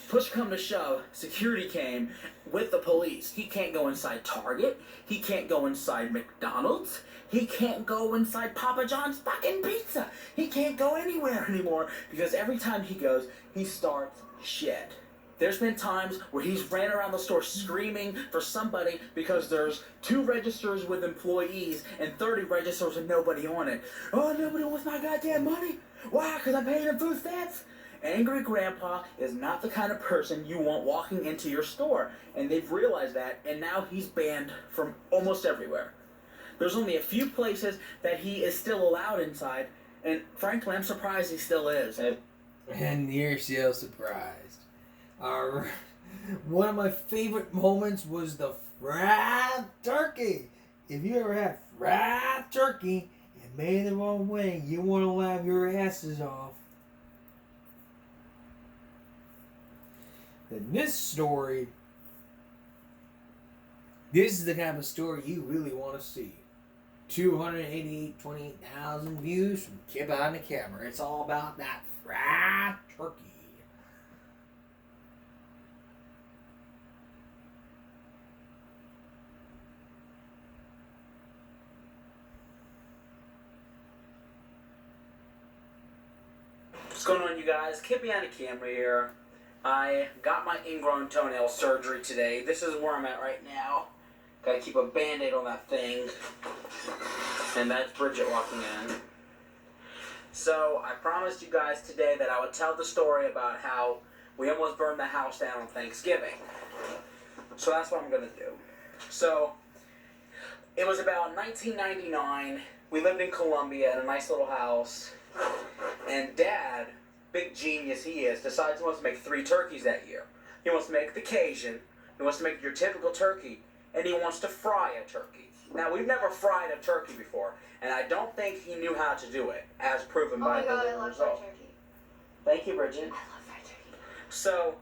Push come to shove, security came with the police. He can't go inside Target. He can't go inside McDonald's. He can't go inside Papa John's fucking pizza. He can't go anywhere anymore, because every time he goes, he starts shit. There's been times where he's ran around the store screaming for somebody because there's 2 registers with employees and 30 registers with nobody on it. "Oh, nobody wants my goddamn money. Why? Because I'm paying them food stamps?" Angry Grandpa is not the kind of person you want walking into your store, and they've realized that, and now he's banned from almost everywhere. There's only a few places that he is still allowed inside, and frankly, I'm surprised he still is. And you're so surprised. One of my favorite moments was the fried turkey. If you ever had fried turkey and made it the wrong way, you want to laugh your asses off. In this story, this is the kind of story you really want to see. 28,000 views from Kid Behind the Camera. It's all about that fried turkey. What's going on, you guys? Kid behind the camera here. I got my ingrown toenail surgery today. This is where I'm at right now. Gotta keep a band-aid on that thing. And that's Bridget walking in. So, I promised you guys today that I would tell the story about how we almost burned the house down on Thanksgiving. So that's what I'm gonna do. So, it was about 1999. We lived in Columbia in a nice little house. And Dad, big genius he is, decides he wants to make 3 turkeys that year. He wants to make the Cajun, he wants to make your typical turkey, and he wants to fry a turkey. Now, we've never fried a turkey before, and I don't think he knew how to do it, as proven by the result. turkey. Thank you, Bridget. I love fried turkey. So,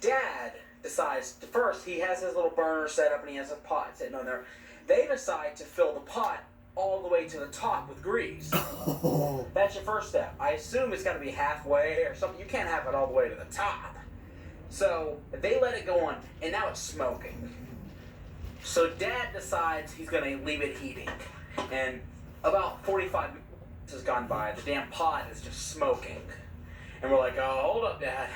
Dad decides, first he has his little burner set up and he has a pot sitting on there. They decide to fill the pot all the way to the top with grease. That's your first step. I assume it's got to be halfway or something. You can't have it all the way to the top. So they let it go on, and now it's smoking. So Dad decides he's going to leave it heating. And about 45 minutes has gone by. The damn pot is just smoking. And we're like, oh, hold up, Dad.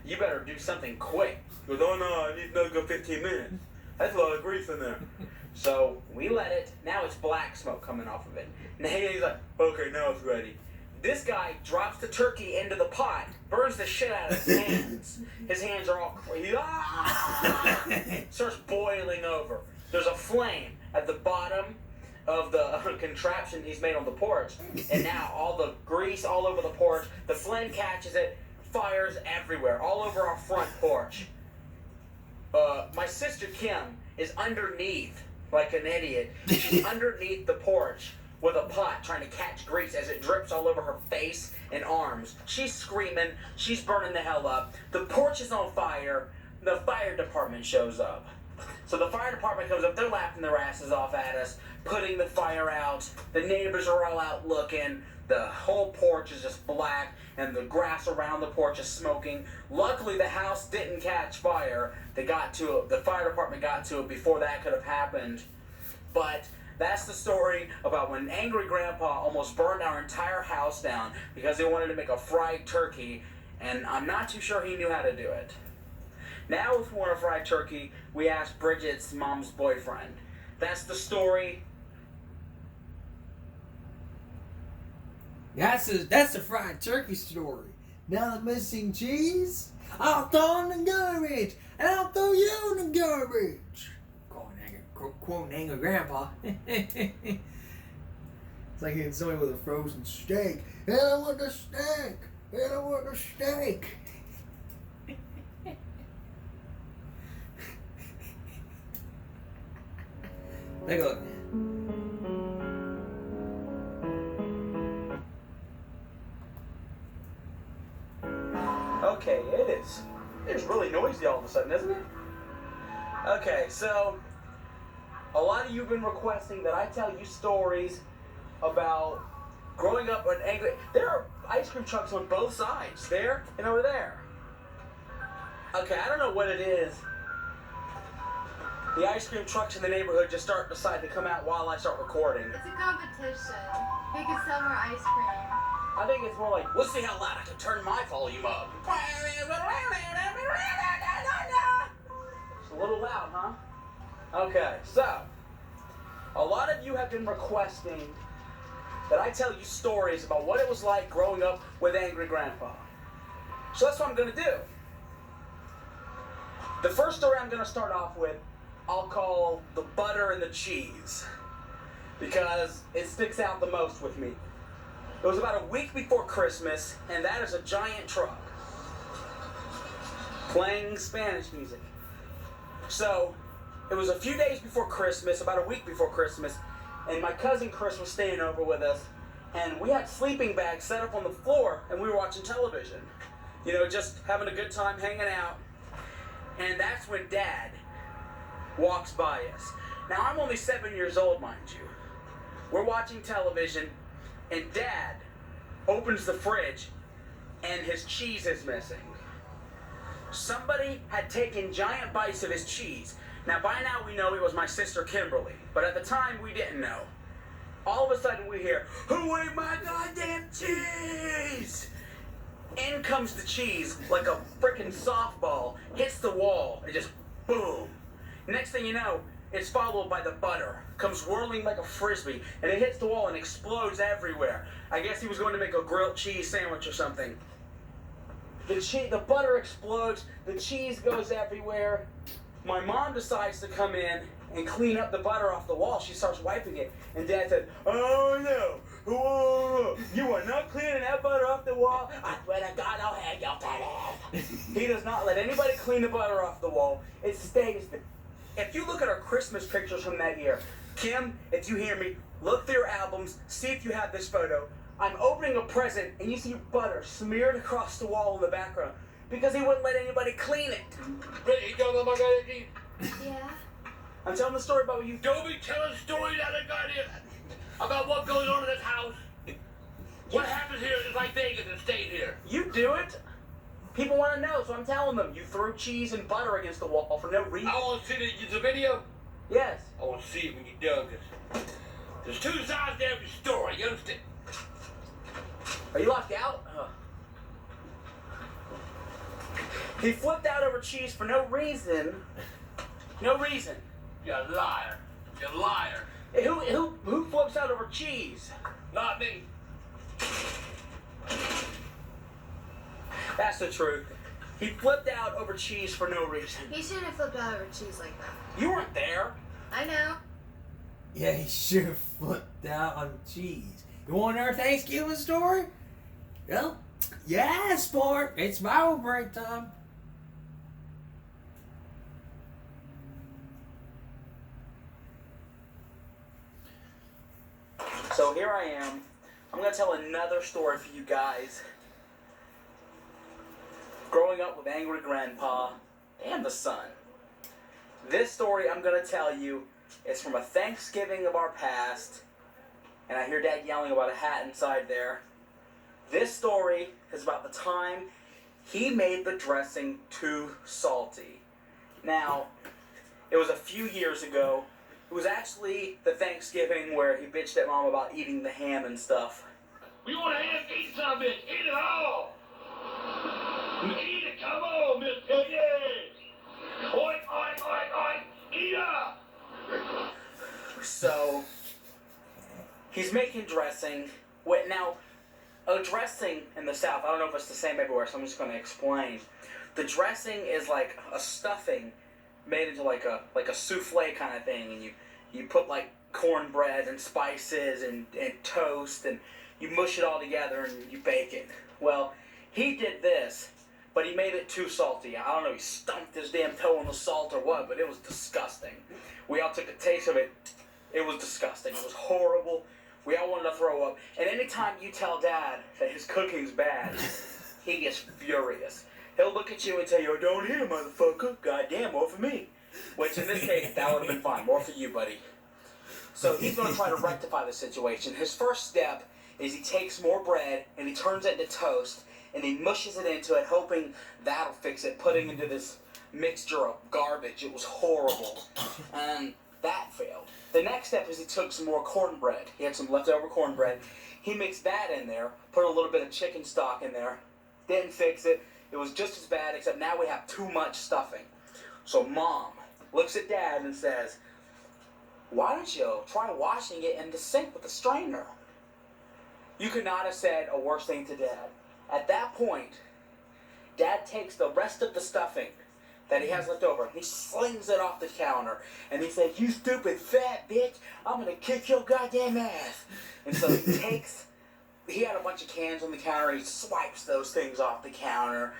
You better do something quick. He goes, oh, no, I need another good 15 minutes. That's a lot of grease in there. So we let it. Now it's black smoke coming off of it. Now he's like, okay, now it's ready. This guy drops the turkey into the pot, burns the shit out of his hands. His hands are all crazy. Starts boiling over. There's a flame at the bottom of the contraption he's made on the porch. And now all the grease all over the porch. The flame catches it. Fires everywhere, all over our front porch. My sister Kim is underneath, like an idiot. She's underneath the porch with a pot trying to catch grease as it drips all over her face and arms. She's screaming. She's burning the hell up. The porch is on fire. The fire department shows up. So the fire department comes up. They're laughing their asses off at us, putting the fire out. The neighbors are all out looking. The whole porch is just black, and the grass around the porch is smoking. Luckily, the house didn't catch fire. The fire department got to it before that could have happened. But that's the story about when Angry Grandpa almost burned our entire house down because he wanted to make a fried turkey, and I'm not too sure he knew how to do it. Now, if we want a fried turkey, we asked Bridget's mom's boyfriend. That's the story. That's the fried turkey story. Now the missing cheese? I'll throw in the garbage, and I'll throw you in the garbage. Quoting Angry Grandpa. It's like hitting somebody with a frozen steak. And I want the steak. And I want the steak. Take a look. Okay, it is. It's really noisy all of a sudden, isn't it? Okay, so a lot of you have been requesting that I tell you stories about growing up on angry. There are ice cream trucks on both sides, there and over there. Okay, I don't know what it is. The ice cream trucks in the neighborhood just decide to come out while I start recording. It's a competition. Who can sell more ice cream? I think it's more like, let's see how loud I can turn my volume up. It's a little loud, huh? Okay, so, a lot of you have been requesting that I tell you stories about what it was like growing up with Angry Grandpa. So that's what I'm going to do. The first story I'm going to start off with, I'll call the butter and the cheese, because it sticks out the most with me. It was about a week before Christmas, and that is a giant truck playing Spanish music. So, it was a few days before Christmas, about a week before Christmas, and my cousin Chris was staying over with us, and we had sleeping bags set up on the floor, and we were watching television. You know, just having a good time hanging out. And that's when Dad walks by us. Now, I'm only 7 years old, mind you. We're watching television, and Dad opens the fridge, and his cheese is missing. Somebody had taken giant bites of his cheese. Now, by now we know it was my sister Kimberly, but at the time we didn't know. All of a sudden we hear, "Who ate my goddamn cheese?" In comes the cheese like a freaking softball, hits the wall, and just boom. Next thing you know, it's followed by the butter. Comes whirling like a frisbee, and it hits the wall and explodes everywhere. I guess he was going to make a grilled cheese sandwich or something. The butter explodes, the cheese goes everywhere. My mom decides to come in and clean up the butter off the wall. She starts wiping it, and Dad said, "Oh no, whoa, you are not cleaning that butter off the wall. I swear to God, I'll have your fat ass." He does not let anybody clean the butter off the wall. It stays there. If you look at our Christmas pictures from that year, Kim, if you hear me, look through your albums, see if you have this photo. I'm opening a present, and you see butter smeared across the wall in the background because he wouldn't let anybody clean it. Yeah? I'm telling the story about what you... Don't be telling stories out of goddamn about what goes on in this house. What happens here is like Vegas and stayed here. You do it. People want to know, so I'm telling them. You threw cheese and butter against the wall for no reason. I want to see the video. Yes. I want to see it when you're done, because there's two sides to every story, you understand? Are you locked out? He flipped out over cheese for no reason. No reason. You're a liar. You're a liar. Hey, who flips out over cheese? Not me. That's the truth. He flipped out over cheese for no reason. He shouldn't have flipped out over cheese like that. You weren't there. I know. Yeah, he should have flipped out on cheese. You want our Thanksgiving story? Well, yeah, sport. It's Bible break time. So here I am. I'm going to tell another story for you guys. Growing up with angry grandpa and the son. This story I'm going to tell you is from a Thanksgiving of our past. And I hear Dad yelling about a hat inside there. This story is about the time he made the dressing too salty. Now, it was a few years ago. It was actually the Thanksgiving where he bitched at Mom about eating the ham and stuff. We want ham, eat some of it. Eat it all. Eat it, come on, Miss Piggy. Oink, oink, oink, oink. Eat up. So, he's making dressing. Wait, now, a dressing in the South, I don't know if it's the same everywhere, so I'm just going to explain. The dressing is like a stuffing made into like a souffle kind of thing, and you put like cornbread and spices and toast, and you mush it all together and you bake it. Well, he did this, but he made it too salty. I don't know, he stumped his damn toe in the salt or what, but it was disgusting. We all took a taste of it. It was disgusting. It was horrible. We all wanted to throw up. And anytime you tell Dad that his cooking's bad, he gets furious. He'll look at you and tell you, "Don't eat it, motherfucker. Goddamn, more for me." Which in this case, that would have been fine. More for you, buddy. So he's going to try to rectify the situation. His first step is he takes more bread and he turns it into toast and he mushes it into it, hoping that'll fix it, putting into this mixture of garbage. It was horrible. And that failed. The next step is he took some more cornbread. He had some leftover cornbread. He mixed that in there, put a little bit of chicken stock in there. Didn't fix it. It was just as bad, except now we have too much stuffing. So Mom looks at Dad and says, "Why don't you try washing it in the sink with a strainer?" You could not have said a worse thing to Dad. At that point, Dad takes the rest of the stuffing that he has left over, and he slings it off the counter, and he says, "You stupid fat bitch, I'm gonna kick your goddamn ass." And so he had a bunch of cans on the counter, he swipes those things off the counter.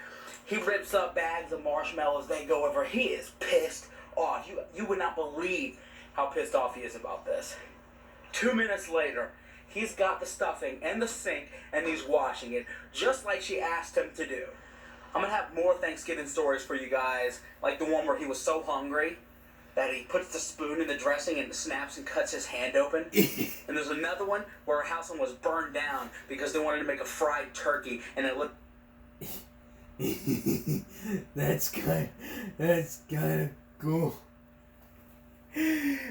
He rips up bags of marshmallows, they go over. He is pissed off. You would not believe how pissed off he is about this. 2 minutes later, he's got the stuffing in the sink and he's washing it, just like she asked him to do. I'm going to have more Thanksgiving stories for you guys, like the one where he was so hungry that he puts the spoon in the dressing and snaps and cuts his hand open. And there's another one where a house was burned down because they wanted to make a fried turkey, and it looked... That's kind of cool.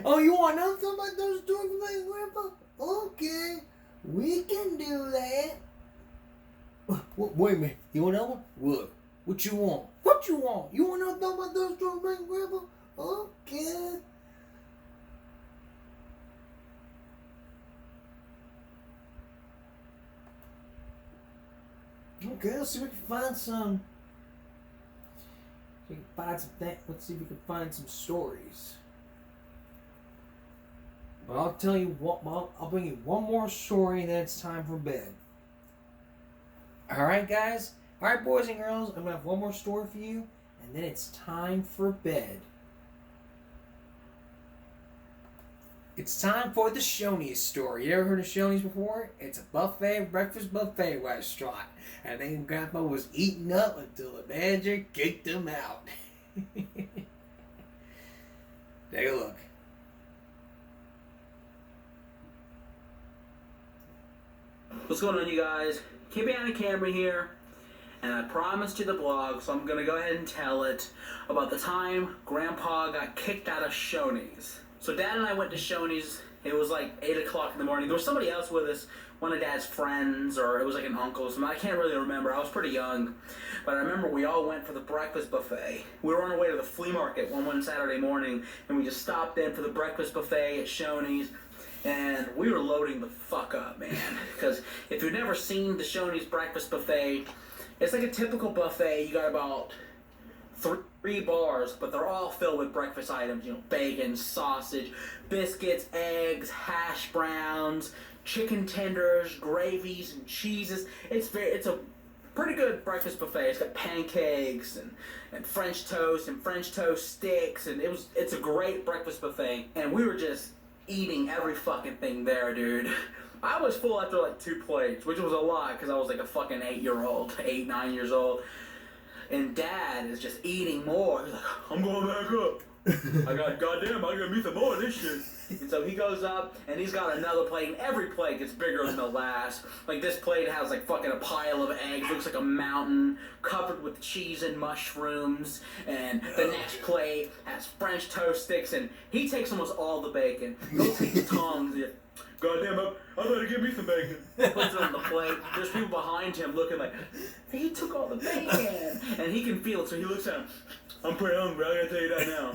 Oh, you want to know something about those stories from my grandpa? Okay, we can do that. Wait a minute. You want another one? What? What you want? What you want? You want to know about those strawberry grandpa? Okay. Okay, let's see if we can find some. We can find some let's see if we can find some stories. But I'll tell you what, I'll bring you one more story and then it's time for bed. Alright, guys? Alright, boys and girls, I'm going to have one more story for you and then it's time for bed. It's time for the Shoney's story. You ever heard of Shoney's before? It's a breakfast buffet restaurant. And then Grandpa was eating up until the manager kicked him out. Take a look. What's going on, you guys? Caveman Camera here, and I promised you the vlog, so I'm gonna go ahead and tell it about the time Grandpa got kicked out of Shoney's. So Dad and I went to Shoney's. It was like 8 o'clock in the morning. There was somebody else with us, one of Dad's friends, or it was like an uncle or something. I can't really remember. I was pretty young. But I remember we all went for the breakfast buffet. We were on our way to the flea market one Saturday morning, and we just stopped in for the breakfast buffet at Shoney's. And we were loading the fuck up, man. Because if you've never seen the Shoney's breakfast buffet, it's like a typical buffet. You got about three bars, but they're all filled with breakfast items. You know, bacon, sausage, biscuits, eggs, hash browns, chicken tenders, gravies, and cheeses. It's a pretty good breakfast buffet. It's got pancakes and French toast and French toast sticks, and it's a great breakfast buffet. And we were just eating every fucking thing there, dude. I was full after like 2 plates, which was a lot because I was like a fucking 9 years old. And Dad is just eating more. He's like, I'm going back up. I gotta meet some more of this shit. And so he goes up and he's got another plate, and every plate gets bigger than the last. Like this plate has like fucking a pile of eggs, looks like a mountain, covered with cheese and mushrooms. And the next plate has French toast sticks, and he takes almost all the bacon. He'll take the tongs. Goddamn, I better give me some bacon. Puts it on the plate. There's people behind him looking like, he took all the bacon. And he can feel it, so he looks at him. I'm pretty hungry, I gotta tell you that now.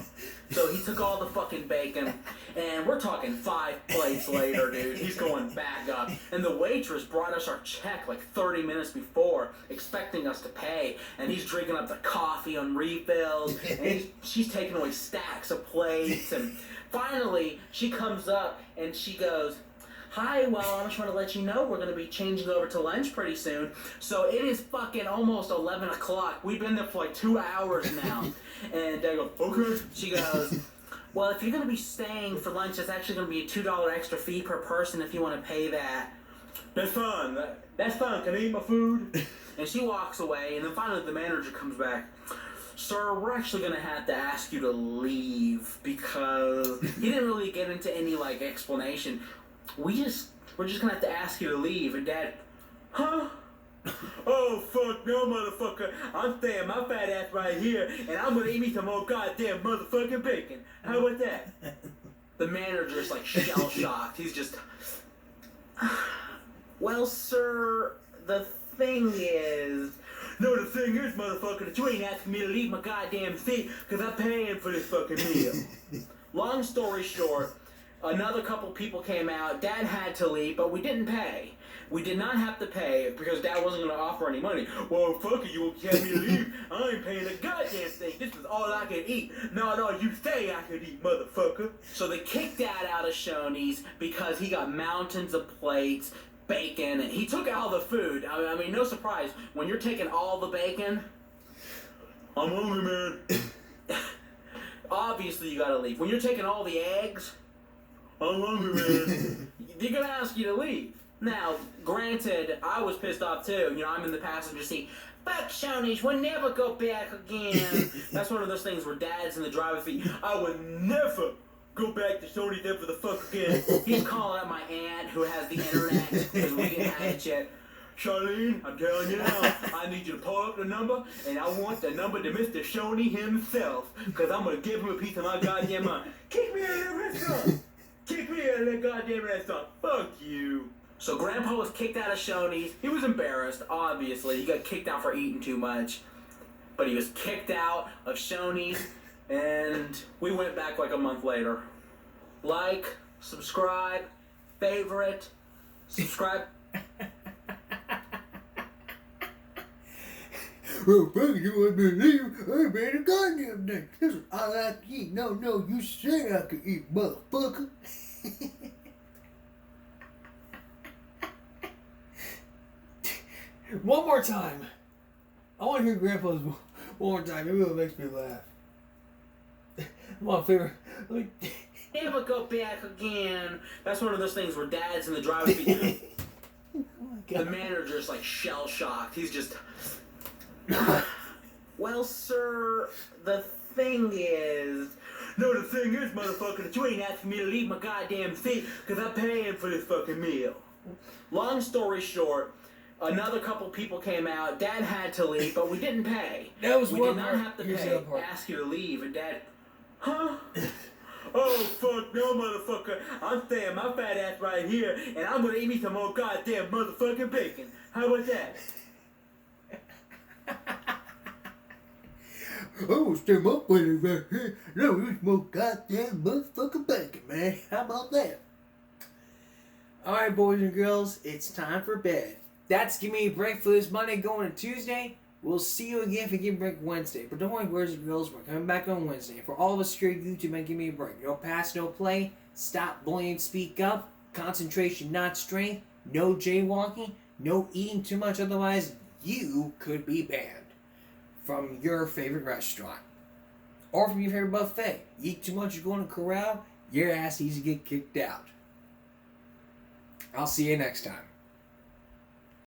So he took all the fucking bacon, and we're talking 5 plates later, dude. He's going back up. And the waitress brought us our check like 30 minutes before, expecting us to pay. And he's drinking up the coffee on refills, and she's taking away stacks of plates. And finally, she comes up and she goes, hi, well, I just want to let you know we're going to be changing over to lunch pretty soon. So it is fucking almost 11 o'clock. We've been there for like 2 hours now. And Dad goes, okay. She goes, well, if you're going to be staying for lunch, it's actually going to be a $2 extra fee per person if you want to pay that. That's fine. That's fine. Can I eat my food? And she walks away, and then finally the manager comes back. Sir, we're actually going to have to ask you to leave because he didn't really get into any, like, explanation. We're just gonna have to ask you to leave. And Dad, huh? Oh, fuck no, motherfucker. I'm staying my fat ass right here, and I'm gonna eat me some more goddamn motherfucking bacon. How about that? The manager's like shell-shocked. He's just, well, sir, the thing is... No, the thing is, motherfucker, that you ain't asking me to leave my goddamn seat because I'm paying for this fucking meal. Long story short, another couple people came out. Dad had to leave, but we didn't pay. We did not have to pay because Dad wasn't going to offer any money. Well, fuck it, you won't get me to leave. I ain't paying a goddamn thing. This is all I can eat. No, you say I can eat, motherfucker. So they kicked Dad out of Shoney's because he got mountains of plates, bacon, and he took all the food. I mean, no surprise. When you're taking all the bacon, I'm hungry, man. Obviously, you got to leave. When you're taking all the eggs, I'm hungry, man. They're gonna ask you to leave. Now, granted, I was pissed off too. You know, I'm in the passenger seat. Fuck Shoney's, we'll never go back again. That's one of those things where Dad's in the driver's seat. I would never go back to Shoney's ever the fuck again. He's calling up my aunt who has the internet because we didn't have it yet. Charlene, I'm telling you now, I need you to pull up the number, and I want the number to Mr. Shoney himself, because I'm going to give him a piece of my goddamn mind. Kick me out of the restaurant! Kick me out of that goddamn restaurant. Fuck you. So Grandpa was kicked out of Shoney's. He was embarrassed, obviously. He got kicked out for eating too much. But he was kicked out of Shoney's, and we went back like a month later. Like, subscribe, favorite, subscribe. Well, fuck, you wouldn't believe I made a goddamn thing. This is what I like to eat. No, you said I could eat, motherfucker. One more time. I want to hear Grandpa's one more time. Maybe it makes me laugh. My favorite. Never go back again. That's one of those things where dad's in the driver's seat. The manager's like shell shocked. He's just. Well, sir, the thing is. No, the thing is, motherfucker, that you ain't asking me to leave my goddamn seat because I'm paying for this fucking meal. Long story short, another couple people came out. Dad had to leave, but we didn't pay. That was we one did not part. have to Here's the pay. other part. Ask you to leave, and Dad, huh? Oh, fuck no, motherfucker. I'm staying my fat ass right here, and I'm gonna eat me some more goddamn motherfucking bacon. How about that? I'm gonna stay my buddy right here. No, you smoke goddamn motherfucking bacon, man. How about that? Alright, boys and girls, it's time for bed. That's Give Me a Break for this Monday going to Tuesday. We'll see you again for Give Me a Break Wednesday. But don't worry, boys and girls, we're coming back on Wednesday. For all of us here at YouTube, man, give me a break. No pass, no play. Stop bullying, speak up. Concentration, not strength. No jaywalking. No eating too much, otherwise you could be banned from your favorite restaurant. Or from your favorite buffet. Eat too much, you're going to corral, your ass needs to get kicked out. I'll see you next time.